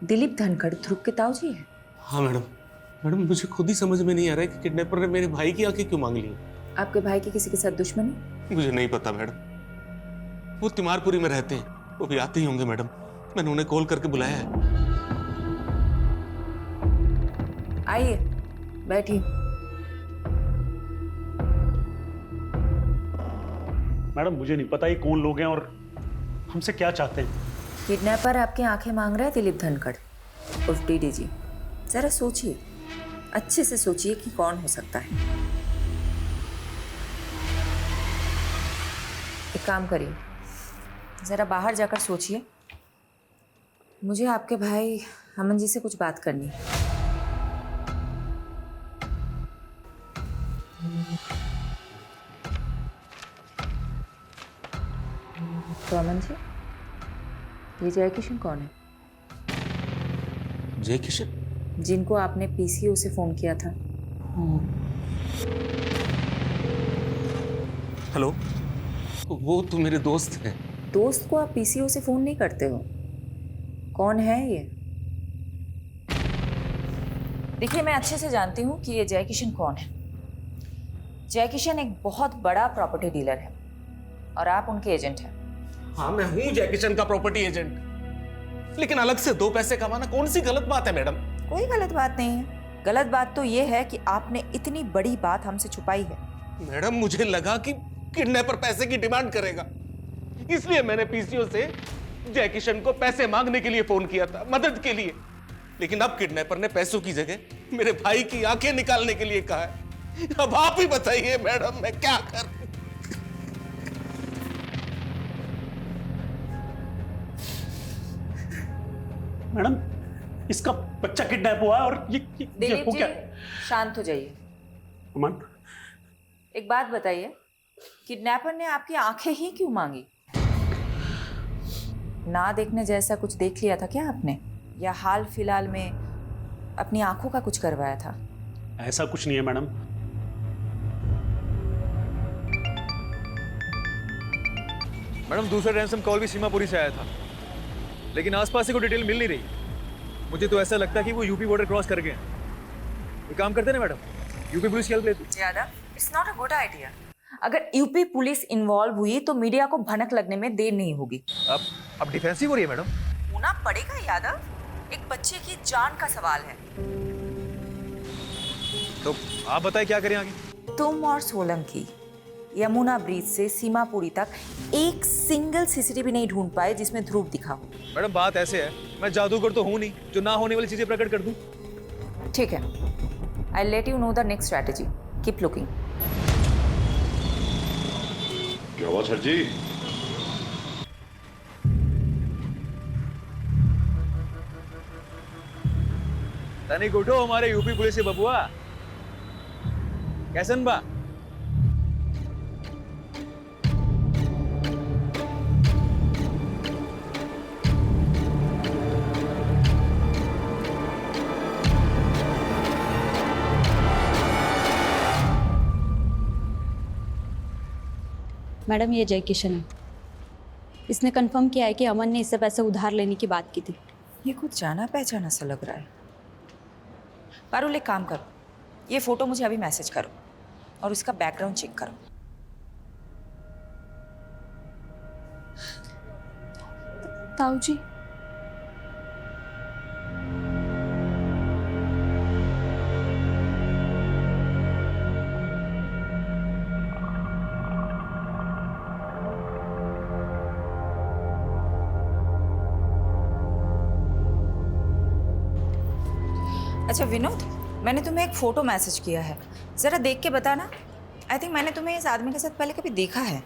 [SPEAKER 3] दिलीप धनखड़ ध्रुव के ताऊजी है?
[SPEAKER 16] हाँ मैडम मुझे खुद ही समझ में नहीं आ रहा है कि किडनैपर ने मेरे भाई की आंखें क्यों मांग ली।
[SPEAKER 3] आपके भाई की किसी के साथ दुश्मनी?
[SPEAKER 16] मुझे नहीं पता मैडम। वो तिमारपुरी में रहते हैं, वो भी आते ही होंगे मैडम। मैंने उन्हें कॉल करके बुलाया है।
[SPEAKER 3] आइए बैठिए।
[SPEAKER 12] मैडम मुझे नहीं पता ये कौन लोग हैं और हमसे क्या चाहते हैं।
[SPEAKER 3] किडनैपर आपकी आंखें मांग रहा है दिलीप धनखड़ उर्फ डीडीजी। जरा सोचिए, अच्छे से सोचिए कि कौन हो सकता है। एक काम करिए, जरा बाहर जाकर सोचिए। मुझे आपके भाई अमन जी से कुछ बात करनी है। तो अमन जी, ये जय किशन कौन है?
[SPEAKER 16] जय किशन?
[SPEAKER 3] जिनको आपने पीसीओ से फोन किया था।
[SPEAKER 16] हेलो, वो तो मेरे दोस्त हैं।
[SPEAKER 3] दोस्त को आप पीसीओ से फोन नहीं करते हो? कौन है ये? देखिए, मैं अच्छे से जानती हूँ कि ये जय किशन कौन है। जय किशन एक बहुत बड़ा प्रॉपर्टी डीलर है और आप उनके एजेंट हैं।
[SPEAKER 16] हाँ, मैं हूँ जय किशन का प्रॉपर्टी एजेंट, लेकिन अलग से 2 पैसे कमाना कौन सी गलत बात है मैडम?
[SPEAKER 3] कोई गलत बात नहीं है। गलत बात तो ये है कि आपने इतनी बड़ी बात हमसे छुपाई है।
[SPEAKER 16] मैडम, मुझे लगा कि किडनैपर पैसे की डिमांड करेगा, इसलिए मैंने पीसीओ से जय किशन को पैसे मांगने के लिए फोन किया था, मदद के लिए। लेकिन अब किडनैपर ने पैसों की जगह मेरे भाई की आंखें निकालने के लिए कहा है। अब आप ही बताइए मैडम, मैं क्या करूं?
[SPEAKER 12] मैडम, इसका बच्चा किडनैप हुआ है और ये
[SPEAKER 3] दिलीप
[SPEAKER 12] हो
[SPEAKER 3] जी,
[SPEAKER 12] क्या?
[SPEAKER 3] शांत हो जाइए।
[SPEAKER 12] अमन,
[SPEAKER 3] एक बात बताइए, किडनैपर ने आपकी आंखें ही क्यों मांगी? ना देखने जैसा कुछ देख लिया था क्या आपने, या हाल फिलहाल में अपनी आंखों का कुछ करवाया था?
[SPEAKER 12] ऐसा कुछ नहीं है मैडम।
[SPEAKER 14] मैडम, दूसरा रैंसम कॉल भी सीमापुरी से आया था, लेकिन आसपास से कोई डिटेल मिल नहीं रही। मुझे तो ऐसा लगता है कि वो यूपी बॉर्डर क्रॉस कर गए। ये काम करते ना मैडम, यूपी पुलिस की हेल्प लेती।
[SPEAKER 3] ज्यादा it's not a good idea. अगर यूपी पुलिस इन्वॉल्व हुई तो मीडिया को भनक लगने में देर नहीं होगी।
[SPEAKER 14] अब डिफेंसिव हो रही है मैडम।
[SPEAKER 3] होना पड़ेगा यादव, एक बच्चे की जान का सवाल है।
[SPEAKER 14] तो आप बताएं क्या करें आगे?
[SPEAKER 3] तुम और सोलंकी यमुना ब्रिज से सीमापुरी तक एक सिंगल सीसीटीवी नहीं ढूंढ पाए जिसमें ध्रुव दिखा हो।
[SPEAKER 14] मैडम, बात ऐसे है, मैं जादूगर तो हूं नहीं जो ना होने वाली चीजें प्रकट कर दूं।
[SPEAKER 3] ठीक है, I let you know the next strategy. Keep looking.
[SPEAKER 17] क्या हुआ सर जी?
[SPEAKER 14] तनिक उठो हमारे यूपी पुलिस से बबुआ। कैसन बा?
[SPEAKER 8] मैडम, ये जय किशन है। इसने कंफर्म किया है कि अमन ने इससे पैसे उधार लेने की बात की थी।
[SPEAKER 3] ये कुछ जाना पहचाना सा लग रहा है। पारुल, एक काम करो, ये फोटो मुझे अभी मैसेज करो और उसका बैकग्राउंड चेक करो।
[SPEAKER 8] ताऊ जी,
[SPEAKER 3] अच्छा विनोद, मैंने तुम्हें एक फ़ोटो मैसेज किया है, ज़रा देख के बताना। आई थिंक मैंने तुम्हें इस आदमी के साथ पहले कभी देखा है।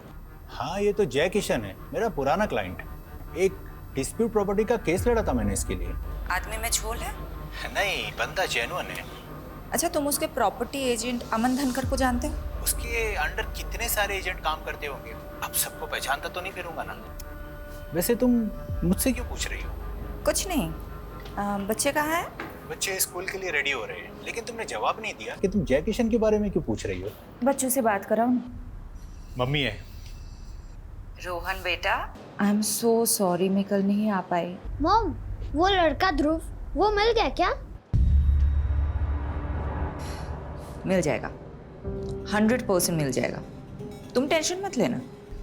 [SPEAKER 15] हाँ, ये तो जय किशन है, मेरा पुराना क्लाइंट। एक डिस्प्यूट प्रॉपर्टी का केस लड़ा था मैंने इसके लिए।
[SPEAKER 3] आदमी में झोल है?
[SPEAKER 15] नहीं, बंदा जेन्युइन है।
[SPEAKER 3] अच्छा, तुम उसके प्रॉपर्टी एजेंट अमन धनखड़ को जानते हो?
[SPEAKER 15] उसके अंडर कितने सारे एजेंट काम करते होंगे, अब सबको पहचानता तो नहीं फिरूंगा ना। वैसे तुम मुझसे क्यों पूछ रही हो?
[SPEAKER 3] कुछ नहीं। बच्चे कहाँ हैं?
[SPEAKER 15] बच्चे स्कूल के लिए रेडी हो रहे हैं, लेकिन तुमने जवाब नहीं दिया कि तुम जय किशन के बारे में क्यों पूछ रही हो।
[SPEAKER 3] बच्चों से बात कराओ ना।
[SPEAKER 15] मम्मी है।
[SPEAKER 3] रोहन बेटा, आई एम सो सॉरी, मैं कल नहीं आ पाई।
[SPEAKER 13] मॉम, वो लड़का ध्रुव, वो मिल गया क्या?
[SPEAKER 3] मिल जाएगा, 100% मिल जाएगा, तुम टेंशन मत लेना।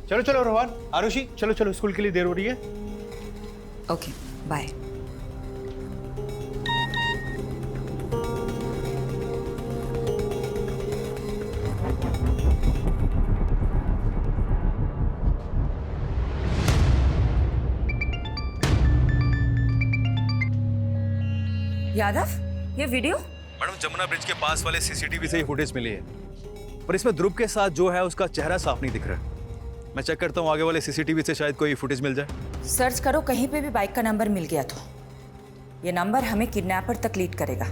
[SPEAKER 15] चलो चलो रोहन, आरुषि, चलो चलो, स्कूल के लिए देर हो रही है।
[SPEAKER 3] Okay, bye. यादव, ये वीडियो?
[SPEAKER 10] मैडम जमुना ब्रिज के पास वाले सीसीटीवी से ही फुटेज मिली है, पर इसमें ध्रुव के साथ जो है उसका चेहरा साफ नहीं दिख रहा। मैं चेक करता हूँ आगे वाले सीसीटीवी से शायद कोई फुटेज मिल जाए।
[SPEAKER 3] सर्च करो, कहीं पे भी बाइक का नंबर मिल गया तो ये नंबर हमें किडनैपर तक लीड करेगा।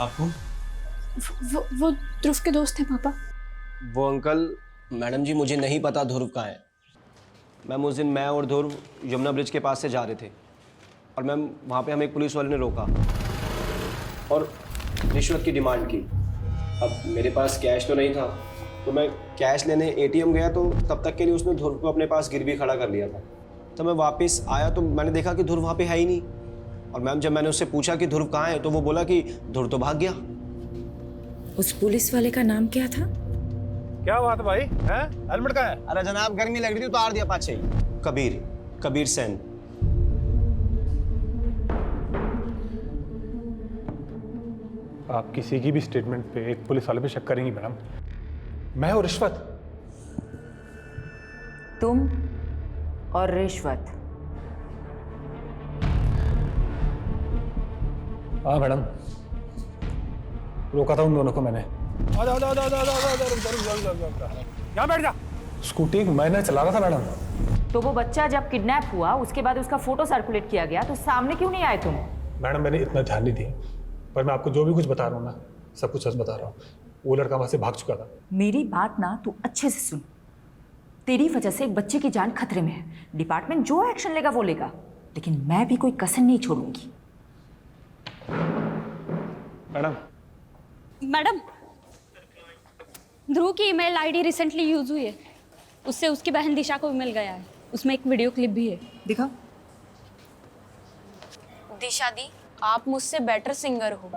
[SPEAKER 16] आपको
[SPEAKER 8] वो ध्रुव के दोस्त हैं पापा।
[SPEAKER 6] वो अंकल, मैडम जी मुझे नहीं पता ध्रुव कहाँ है। मैम उस दिन मैं और ध्रुव यमुना ब्रिज के पास से जा रहे थे और मैम वहाँ पे हमें एक पुलिस वाले ने रोका और रिश्वत की डिमांड की। अब मेरे पास कैश तो नहीं था तो मैं कैश लेने एटीएम गया, तो तब तक के लिए उसने ध्रुव को अपने पास गिरवी खड़ा कर लिया था। तो मैं वापस आया तो मैंने देखा कि ध्रुव वहाँ पे है ही नहीं। और मैम जब मैंने उससे पूछा कि ध्रुव कहाँ है तो वो बोला कि ध्रुव तो भाग गया।
[SPEAKER 3] उस पुलिस वाले का नाम क्या था?
[SPEAKER 7] क्या बात है भाई, हैं? हेलमेट कहाँ है?
[SPEAKER 6] अरे जनाब गर्मी लग रही थी उतार दिया पाछे ही। कबीर सेन।
[SPEAKER 12] आप किसी की भी स्टेटमेंट पे एक पुलिस वाले पे शक करेंगी मैडम? मैं और रिश्वत?
[SPEAKER 3] तुम और रिश्वत?
[SPEAKER 12] हाँ मैडम, रोका था उन दोनों को मैंने। यहाँ बैठ जा। स्कूटी मैंने चला रहा था मैडम।
[SPEAKER 3] तो वो बच्चा जब किडनैप हुआ उसके बाद उसका फोटो सर्कुलेट किया गया तो सामने क्यों नहीं आए तुम?
[SPEAKER 12] मैडम मैंने इतना ध्यान नहीं दिया, पर मैं आपको जो भी कुछ बता रहा हूँ ना, सब कुछ सच बता रहा हूँ। वो लड़का वहां से भाग चुका था।
[SPEAKER 3] मेरी बात ना तू अच्छे से सुन। तेरी वजह से एक बच्चे की जान खतरे में है। डिपार्टमेंट जो एक्शन लेगा वो लेगा, लेकिन मैं भी कोई कसर नहीं छोड़ूंगी।
[SPEAKER 8] मैडम, ध्रुव की ईमेल आईडी रिसेंटली यूज हुई है। उससे उसकी बहन दिशा को भी मिल गया है। उसमें एक वीडियो क्लिप भी है।
[SPEAKER 3] दिखाओ।
[SPEAKER 13] दिशा दी, आप मुझसे बेटर सिंगर हो।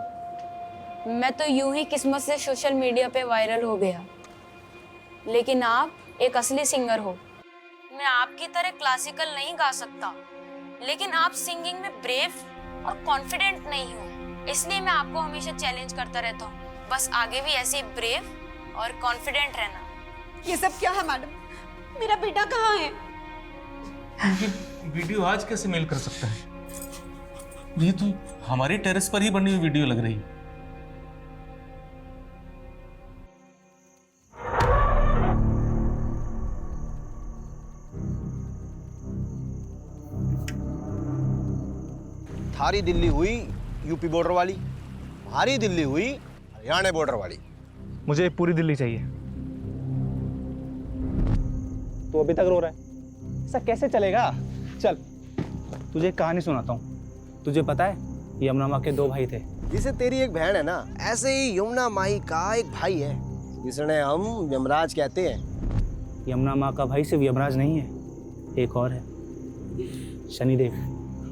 [SPEAKER 13] मैं तो यूं ही किस्मत से सोशल मीडिया पे वायरल हो गया, लेकिन आप एक असली सिंगर हो। मैं आपकी तरह क्लासिकल नहीं गा सकता, लेकिन आप सिंगिंग में ब्रेव और कॉन्फिडेंट नहीं हो, इसलिए मैं आपको हमेशा चैलेंज करता रहता हूँ। बस आगे भी ऐसे ब्रेव और कॉन्फिडेंट रहना।
[SPEAKER 9] ये सब क्या है मैडम? मेरा बेटा कहाँ है?
[SPEAKER 16] ये वीडियो आज कैसे मेल कर सकता है? ये तो हमारे टेरेस पर ही बनी हुई वीडियो लग रही है।
[SPEAKER 6] थारी दिल्ली हुई यूपी बॉर्डर वाली, हमारी दिल्ली हुई हरियाणा बॉर्डर वाली।
[SPEAKER 7] मुझे पूरी दिल्ली चाहिए। तो अभी तक रो रहा है, ऐसा कैसे चलेगा? चल तुझे एक कहानी सुनाता हूँ। तुझे पता है यमुना माँ के 2 भाई थे।
[SPEAKER 6] जिसे तेरी एक बहन है ना, ऐसे ही यमुना माई का एक भाई है जिसने हम यमराज कहते हैं।
[SPEAKER 7] यमुना माँ का भाई सिर्फ यमराज नहीं है, एक और है, शनिदेव।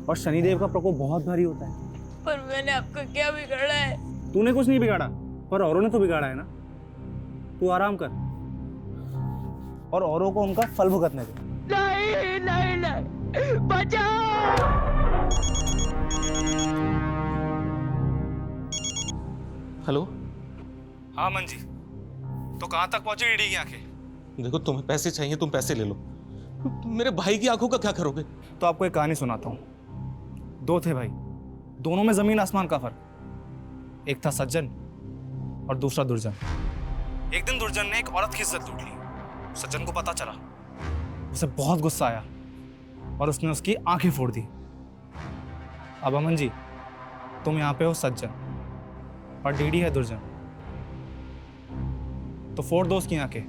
[SPEAKER 7] और शनिदेव का प्रकोप बहुत भारी होता है।
[SPEAKER 13] पर मैंने आपको क्या बिगाड़ा है?
[SPEAKER 7] तूने कुछ नहीं बिगाड़ा, पर औरों ने तो बिगाड़ा है ना। तू आराम कर और औरों को उनका फल भुगतने दे।
[SPEAKER 13] नहीं नहीं नहीं, बचाओ!
[SPEAKER 16] हेलो।
[SPEAKER 7] हाँ मंजी, तो कहाँ तक पहुंची ईडी की आंखें?
[SPEAKER 16] देखो तुम्हें पैसे चाहिए, तुम पैसे ले लो। मेरे भाई की आंखों का क्या करोगे?
[SPEAKER 7] तो आपको एक कहानी सुनाता हूँ। 2 थे भाई, दोनों में जमीन आसमान का फर्क। एक था सज्जन और दूसरा दुर्जन। एक दिन दुर्जन ने एक औरत की इज्जत लूट ली। सज्जन को पता चला, उसे बहुत गुस्सा आया और उसने उसकी आंखें फोड़ दी। अब अमन जी, तुम यहाँ पे हो सज्जन और डीडी है दुर्जन, तो फोड़ दो उसकी आंखें,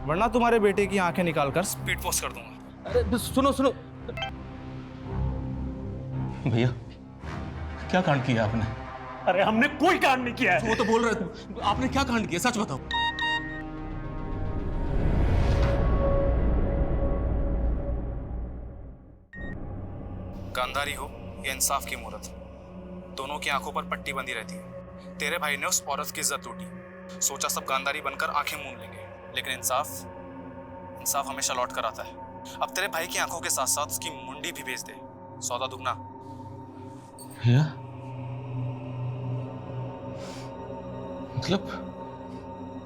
[SPEAKER 7] वरना तुम्हारे बेटे की आंखें निकालकर स्पीड पोस्ट कर दूंगा।
[SPEAKER 16] अरे सुनो सुनो भैया, क्या कांड किया आपने?
[SPEAKER 12] अरे हमने कोई कांड नहीं किया है।
[SPEAKER 16] वो तो बोल रहे थे, आपने क्या कांड किया? सच बताओ।
[SPEAKER 7] गांधारी हो या इंसाफ की मूरत, दोनों की आंखों पर पट्टी बंधी रहती है। तेरे भाई ने उस औरत की इज्जत लूटी, सोचा सब गांधारी बनकर आंखें मूंद लेंगे, लेकिन इंसाफ हमेशा लौट कर आता है। अब तेरे भाई की आंखों के साथ साथ उसकी मुंडी भी भेज दे, सौदा दुगना।
[SPEAKER 16] भैया, मतलब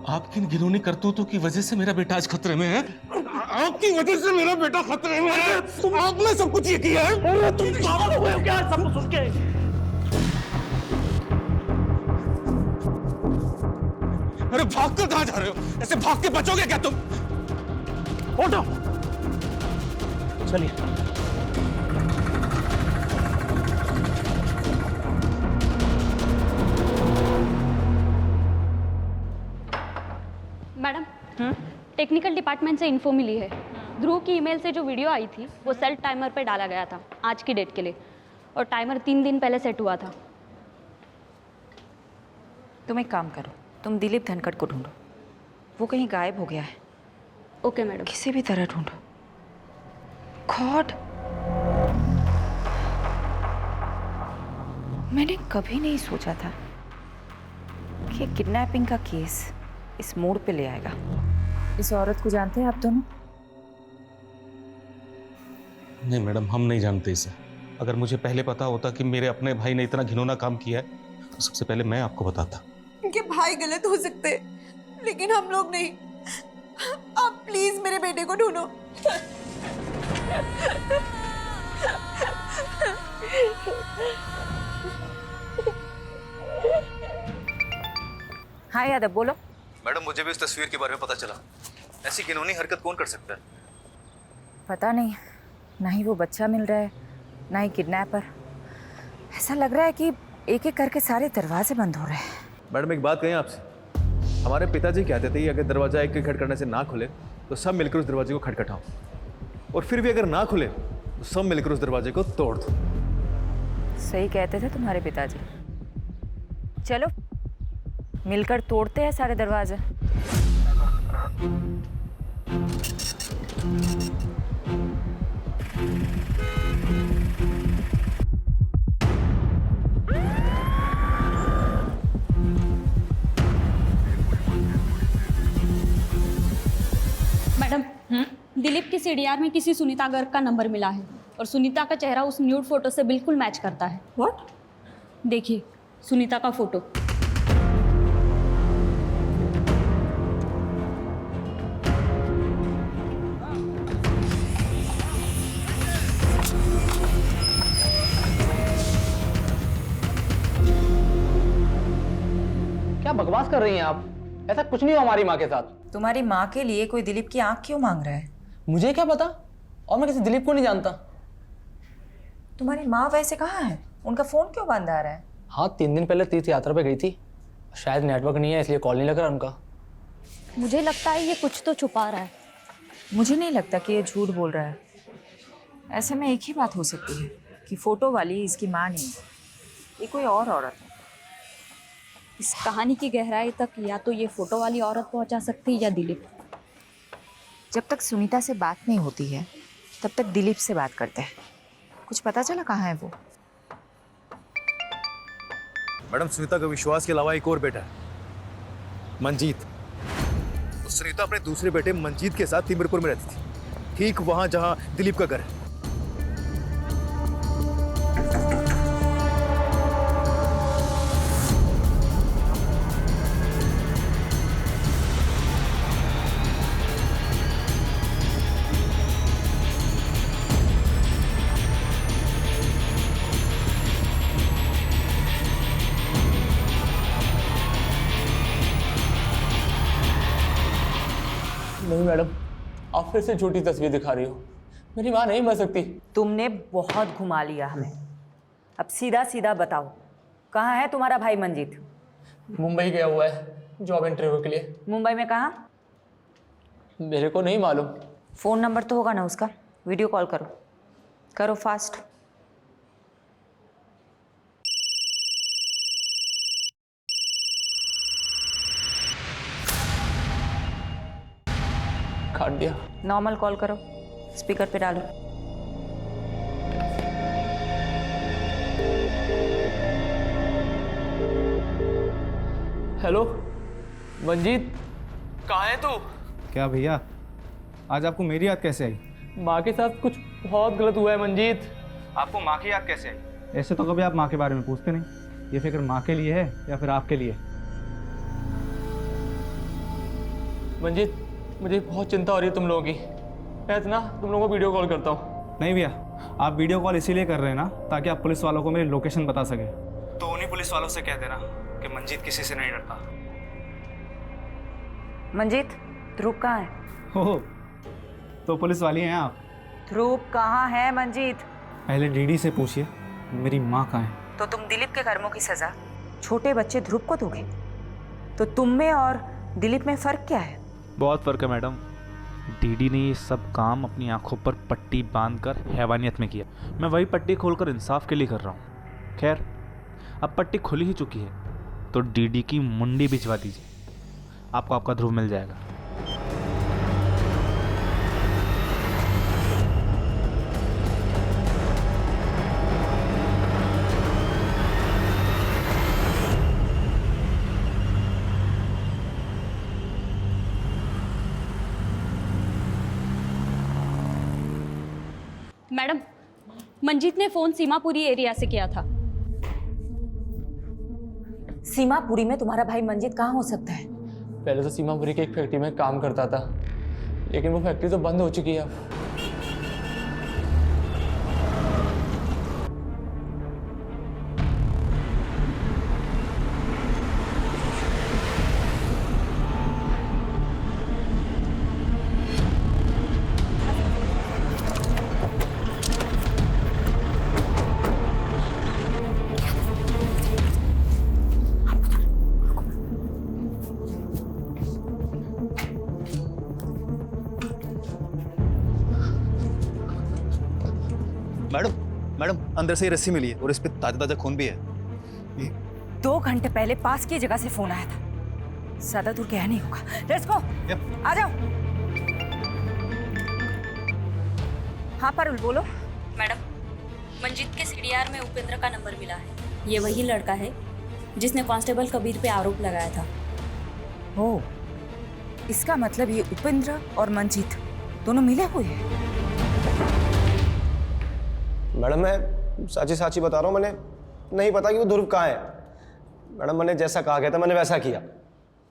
[SPEAKER 16] आपकी इन घिनौनी करतूतों की वजह से मेरा बेटा आज खतरे में है?
[SPEAKER 6] आपकी वजह से मेरा बेटा खतरे में है। आपने सब कुछ ये किया है। अरे तुम पागल हो गए हो क्या सब कुछ सुन के?
[SPEAKER 16] अरे भाग कर कहां जा रहे हो? ऐसे भाग के बचोगे क्या तुम?
[SPEAKER 6] उठो, चलिए।
[SPEAKER 8] मैडम, टेक्निकल डिपार्टमेंट से इन्फो मिली है। ध्रुव की ईमेल से जो वीडियो आई थी वो सेल्फ टाइमर पे डाला गया था आज की डेट के लिए, और टाइमर 3 दिन पहले सेट हुआ था।
[SPEAKER 3] तुम एक काम करो, तुम दिलीप धनखड़ को ढूंढो, वो कहीं गायब हो गया है।
[SPEAKER 8] Okay madam.
[SPEAKER 3] किसी भी तरह ढूंढो। गॉड, मैंने कभी नहीं सोचा था कि किडनैपिंग का केस इस मोड़ पे ले आएगा। इस औरत को जानते हैं आप दोनों?
[SPEAKER 16] नहीं मैडम, हम नहीं जानते इसे। अगर मुझे पहले पता होता कि मेरे अपने भाई ने इतना घिनौना काम किया है तो सबसे पहले मैं आपको बताता।
[SPEAKER 9] उनके भाई गलत हो सकते हैं, लेकिन हम लोग नहीं। आप प्लीज मेरे बेटे को ढूंढो।
[SPEAKER 3] हाँ यादव, बोलो।
[SPEAKER 10] मैडम, मुझे भी इस तस्वीर के बारे में पता चला। ऐसी घिनौनी हरकत कौन कर सकता है?
[SPEAKER 3] पता नहीं, ना ही वो बच्चा मिल रहा है, ना ही किडनैपर। ऐसा लग रहा है कि एक एक करके सारे दरवाजे बंद हो रहे हैं।
[SPEAKER 14] मैडम, एक बात कहें आपसे, हमारे पिताजी कहते थे कि अगर दरवाजा एक खटखटाने से ना खुले तो सब मिलकर उस दरवाजे को खटखटाओ, और फिर भी अगर ना खुले तो सब मिलकर उस दरवाजे को तोड़ दो।
[SPEAKER 3] सही कहते थे तुम्हारे पिताजी। चलो मिलकर तोड़ते हैं सारे दरवाजे।
[SPEAKER 8] मैडम, दिलीप की सीडीआर में किसी सुनीता गर्ग का नंबर मिला है, और सुनीता का चेहरा उस न्यूड फोटो से बिल्कुल मैच करता है। व्हाट? देखिए सुनीता का फोटो।
[SPEAKER 18] क्या बकवास कर रही हैं आप? ऐसा कुछ नहीं हो हमारी माँ के साथ।
[SPEAKER 3] तुम्हारी माँ के लिए कोई दिलीप की आंख क्यों मांग रहा है?
[SPEAKER 18] मुझे क्या पता, और मैं किसी दिलीप को नहीं जानता।
[SPEAKER 3] तुम्हारी माँ वैसे कहाँ है? उनका फोन क्यों बंद आ रहा है?
[SPEAKER 18] हाँ, 3 दिन पहले तीर्थ यात्रा पे गई थी, शायद नेटवर्क नहीं है इसलिए कॉल नहीं लग रहा उनका।
[SPEAKER 8] मुझे लगता है ये कुछ तो छुपा रहा है।
[SPEAKER 3] मुझे नहीं लगता कि ये झूठ बोल रहा है। ऐसे में एक ही बात हो सकती है कि फोटो वाली इसकी माँ नहीं है, ये कोई और औरत है।
[SPEAKER 8] इस कहानी की गहराई तक या तो ये फोटो वाली औरत पहुंचा सकती है या दिलीप।
[SPEAKER 3] जब तक सुनीता से बात नहीं होती है तब तक दिलीप से बात करते हैं। कुछ पता चला कहाँ है वो?
[SPEAKER 10] मैडम, सुनीता का विश्वास के अलावा एक और बेटा है, मंजीत। तो सुनीता अपने दूसरे बेटे मंजीत के साथ तिमिरपुर में रहती थी, ठीक वहां जहां दिलीप का घर है।
[SPEAKER 18] नहीं मैडम, आप फिर से झूठी तस्वीर दिखा रही हो। मेरी माँ नहीं मर सकती।
[SPEAKER 3] तुमने बहुत घुमा लिया हमें। अब सीधा सीधा बताओ, कहाँ है तुम्हारा भाई मंजीत?
[SPEAKER 18] मुंबई गया हुआ है जॉब इंटरव्यू के लिए।
[SPEAKER 3] मुंबई में कहाँ?
[SPEAKER 18] मेरे को नहीं मालूम।
[SPEAKER 3] फ़ोन नंबर तो होगा ना उसका? वीडियो कॉल करो, करो फास्ट।
[SPEAKER 18] काट दिया।
[SPEAKER 3] नॉर्मल कॉल करो, स्पीकर पे डालो।
[SPEAKER 18] हेलो मंजीत, कहाँ है तू?
[SPEAKER 7] क्या भैया, आज आपको मेरी याद कैसे आई?
[SPEAKER 18] माँ के साथ कुछ बहुत गलत हुआ है मंजीत।
[SPEAKER 7] आपको माँ की याद कैसे आई? ऐसे तो कभी आप माँ के बारे में पूछते नहीं। ये फिक्र माँ के लिए है या फिर आपके लिए?
[SPEAKER 18] मंजीत, मुझे बहुत चिंता हो रही है तुम लोगों की। मैं इतना तुम लोगों को वीडियो कॉल करता हूँ।
[SPEAKER 7] नहीं भैया, आप वीडियो कॉल इसीलिए कर रहे हैं ना ताकि आप पुलिस वालों को मेरी लोकेशन बता सके। तो उन्हीं पुलिस वालों से कह देना कि मंजीत किसी से नहीं डरता।
[SPEAKER 3] मंजीत, ध्रुव कहाँ है?
[SPEAKER 7] हो तो पुलिस वाली हैं आप?
[SPEAKER 3] ध्रुव कहाँ है मंजीत?
[SPEAKER 7] पहले डीडी से पूछिए मेरी माँ कहाँ है।
[SPEAKER 3] तो तुम दिलीप के कर्मों की सजा छोटे बच्चे ध्रुव को दोगे? तो तुम में और दिलीप में फर्क क्या है?
[SPEAKER 19] बहुत फर्क है मैडम। डीडी ने ये सब काम अपनी आंखों पर पट्टी बांधकर हैवानियत में किया। मैं वही पट्टी खोलकर इंसाफ के लिए कर रहा हूँ। खैर, अब पट्टी खुली ही चुकी है तो डीडी की मुंडी भिजवा दीजिए, आपको आपका ध्रुव मिल जाएगा।
[SPEAKER 8] मैडम, मंजीत ने फोन सीमापुरी एरिया से किया था।
[SPEAKER 3] सीमापुरी में तुम्हारा भाई मंजीत कहाँ हो सकता है?
[SPEAKER 18] पहले तो सीमापुरी के एक फैक्ट्री में काम करता था, लेकिन वो फैक्ट्री तो बंद हो चुकी है अब।
[SPEAKER 10] मैडम अंदर से ही रस्सी मिली है और इस पे ताजा ताजा खून भी है।
[SPEAKER 3] 2 घंटे पहले पास की जगह से फोन आया था। ज्यादा दूर गया नहीं होगा। लेट्स गो, आ जाओ। हाँ पारुल, बोलो।
[SPEAKER 8] मैडम, मंजीत के सीडीआर में उपेंद्र का नंबर मिला है। ये वही लड़का है जिसने कांस्टेबल कबीर पे आरोप लगाया था।
[SPEAKER 3] ओ, इसका मतलब ये उपेंद्र और मंजीत दोनों मिले हुए हैं।
[SPEAKER 6] मैडम मैं साची बता रहा हूँ, मैंने नहीं पता कि वो ध्रुव कहाँ है। मैडम मैंने जैसा कहा गया था मैंने वैसा किया,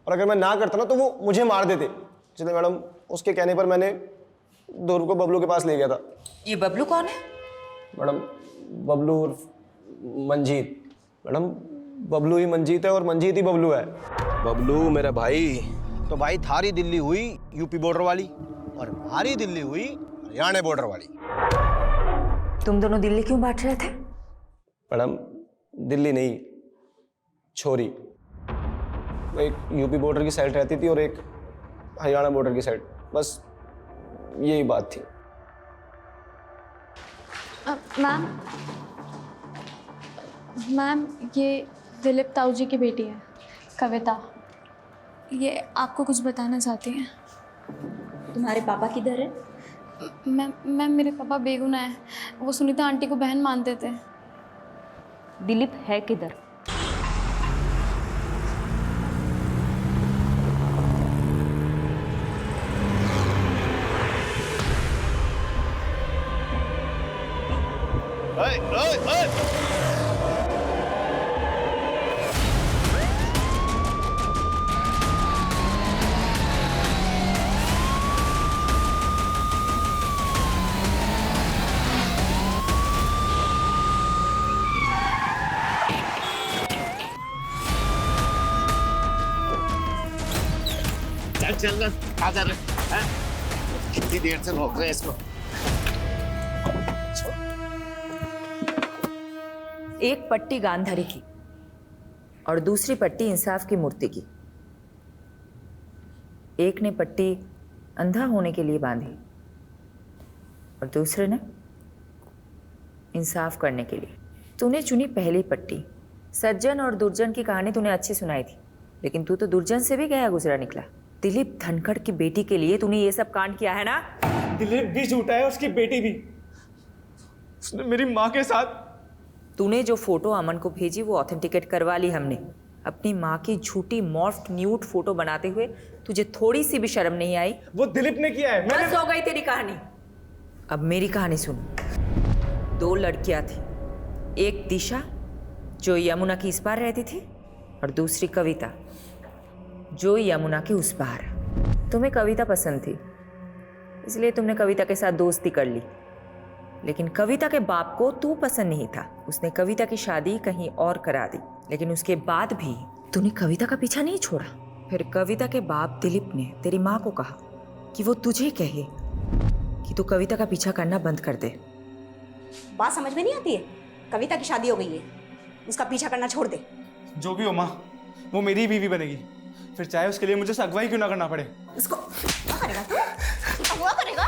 [SPEAKER 6] और अगर मैं ना करता ना तो वो मुझे मार देते। इसलिए मैडम उसके कहने पर मैंने ध्रुव को बबलू के पास ले गया था।
[SPEAKER 3] ये बबलू कौन है?
[SPEAKER 6] मैडम बबलू उर्फ मंजीत। मैडम बबलू ही मंजीत है और मंजीत ही बबलू है। बबलू मेरा भाई, तो भाई थारी दिल्ली हुई यूपी बॉर्डर वाली और हमारी दिल्ली हुई हरियाणा बॉर्डर वाली।
[SPEAKER 3] तुम दोनों दिल्ली क्यों बांट रहे थे?
[SPEAKER 6] मैडम दिल्ली नहीं, छोरी। एक यूपी बॉर्डर की साइड रहती थी और एक हरियाणा बॉर्डर की साइड, बस यही बात थी।
[SPEAKER 8] मैम, ये दिलीप ताऊ जी की बेटी है, कविता। ये आपको कुछ बताना चाहती हैं।
[SPEAKER 13] तुम्हारे पापा किधर है?
[SPEAKER 8] मैम, मेरे पापा बेगुनाह है। वो सुनीता आंटी को बहन मानते थे।
[SPEAKER 13] दिलीप है किधर?
[SPEAKER 20] चल क्या कर रहे हैं? कितनी देर से रोक रहे हैं इसको?
[SPEAKER 3] एक पट्टी गांधारी की और दूसरी पट्टी इंसाफ की मूर्ति की। एक ने पट्टी अंधा होने के लिए बांधी और दूसरे ने इंसाफ करने के लिए। तूने चुनी पहली पट्टी। सज्जन और दुर्जन की कहानी तूने अच्छी सुनाई थी, लेकिन तू तो दुर्जन से भी गया गुजरा निकला। दिलीप धनखड़ की बेटी के लिए तूने ये सब कांड किया है ना?
[SPEAKER 7] दिलीप भी झूठा है, उसकी बेटी भी। उसने मेरी माँ के साथ।
[SPEAKER 3] तूने जो फोटो अमन को भेजी वो ऑथेंटिकेट करवा ली हमने। अपनी माँ की झूठी मॉर्फ्ड न्यूड फोटो बनाते हुए तुझे थोड़ी सी भी शर्म नहीं आई?
[SPEAKER 7] वो दिलीप ने किया है।
[SPEAKER 3] बस हो गई तेरी कहानी। अब मेरी कहानी सुन। 2 लड़कियां थी, एक दिशा जो यमुना की इस पार रहती थी और दूसरी कविता जो यमुना के उस पार। तुम्हें कविता पसंद थी इसलिए तुमने कविता के साथ दोस्ती कर ली, लेकिन कविता के बाप को तू पसंद नहीं था। उसने कविता की शादी कहीं और करा दी, लेकिन उसके बाद भी तूने कविता का पीछा नहीं छोड़ा। फिर कविता के बाप दिलीप ने तेरी माँ को कहा कि वो तुझे कहे कि तू कविता का पीछा करना बंद कर दे।
[SPEAKER 21] बात समझ में नहीं आती है? कविता की शादी हो गई है, उसका पीछा करना छोड़ दे।
[SPEAKER 7] जो भी हो माँ, वो मेरी ही बीवी बनेगी, फिर चाहे उसके लिए मुझे अगुवाई क्यों ना करना पड़े।
[SPEAKER 21] उसको क्या करेगा तू? अगवा करेगा?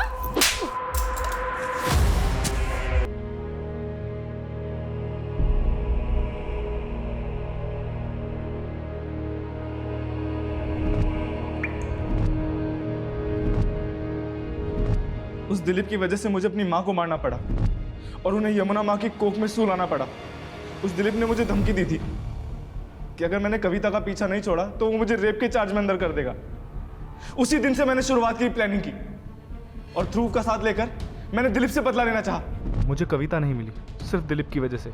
[SPEAKER 7] उस दिलीप की वजह से मुझे अपनी माँ को मारना पड़ा और उन्हें यमुना माँ की कोख में सुलाना पड़ा। उस दिलीप ने मुझे धमकी दी थी कि अगर मैंने कविता का पीछा नहीं छोड़ा तो वो मुझे रेप के चार्ज में अंदर कर देगा। उसी दिन से मैंने शुरुआत की, प्लानिंग की और ध्रुव का साथ लेकर मैंने दिलीप से बदला लेना चाहा।
[SPEAKER 14] मुझे कविता नहीं मिली सिर्फ दिलीप की वजह से,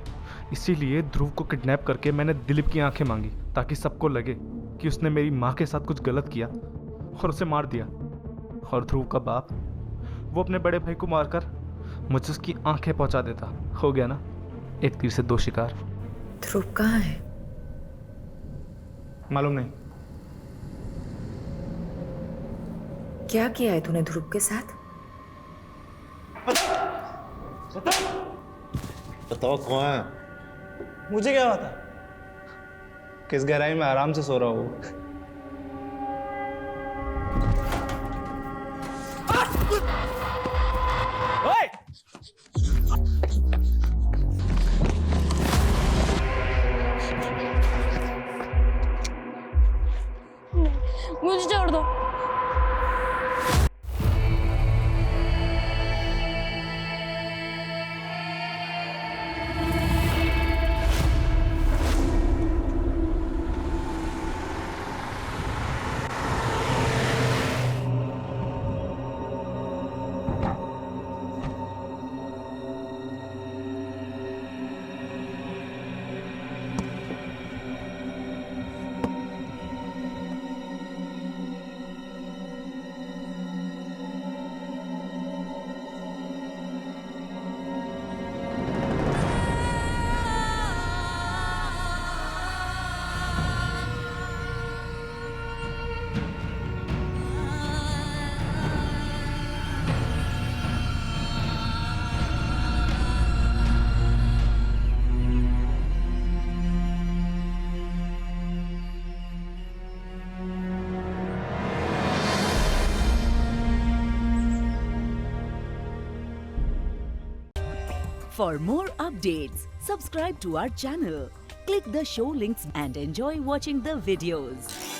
[SPEAKER 14] इसीलिए ध्रुव को किडनैप करके मैंने दिलीप की आंखें मांगी ताकि सबको लगे कि उसने मेरी माँ के साथ कुछ गलत किया और उसे मार दिया। और ध्रुव का बाप वो अपने बड़े भाई को मारकर मुझे उसकी आंखें पहुंचा देता। हो गया ना, एक तीर से 2 शिकार।
[SPEAKER 3] ध्रुव कहाँ है?
[SPEAKER 7] मालूम नहीं।
[SPEAKER 3] क्या किया है तूने ध्रुव के साथ?
[SPEAKER 17] बताओ कौन है?
[SPEAKER 7] मुझे क्या पता किस गहराई में आराम से सो रहा हूँ।
[SPEAKER 13] मुझे छोड़ दो।
[SPEAKER 1] For more updates, subscribe to our channel, click the show links and enjoy watching the videos.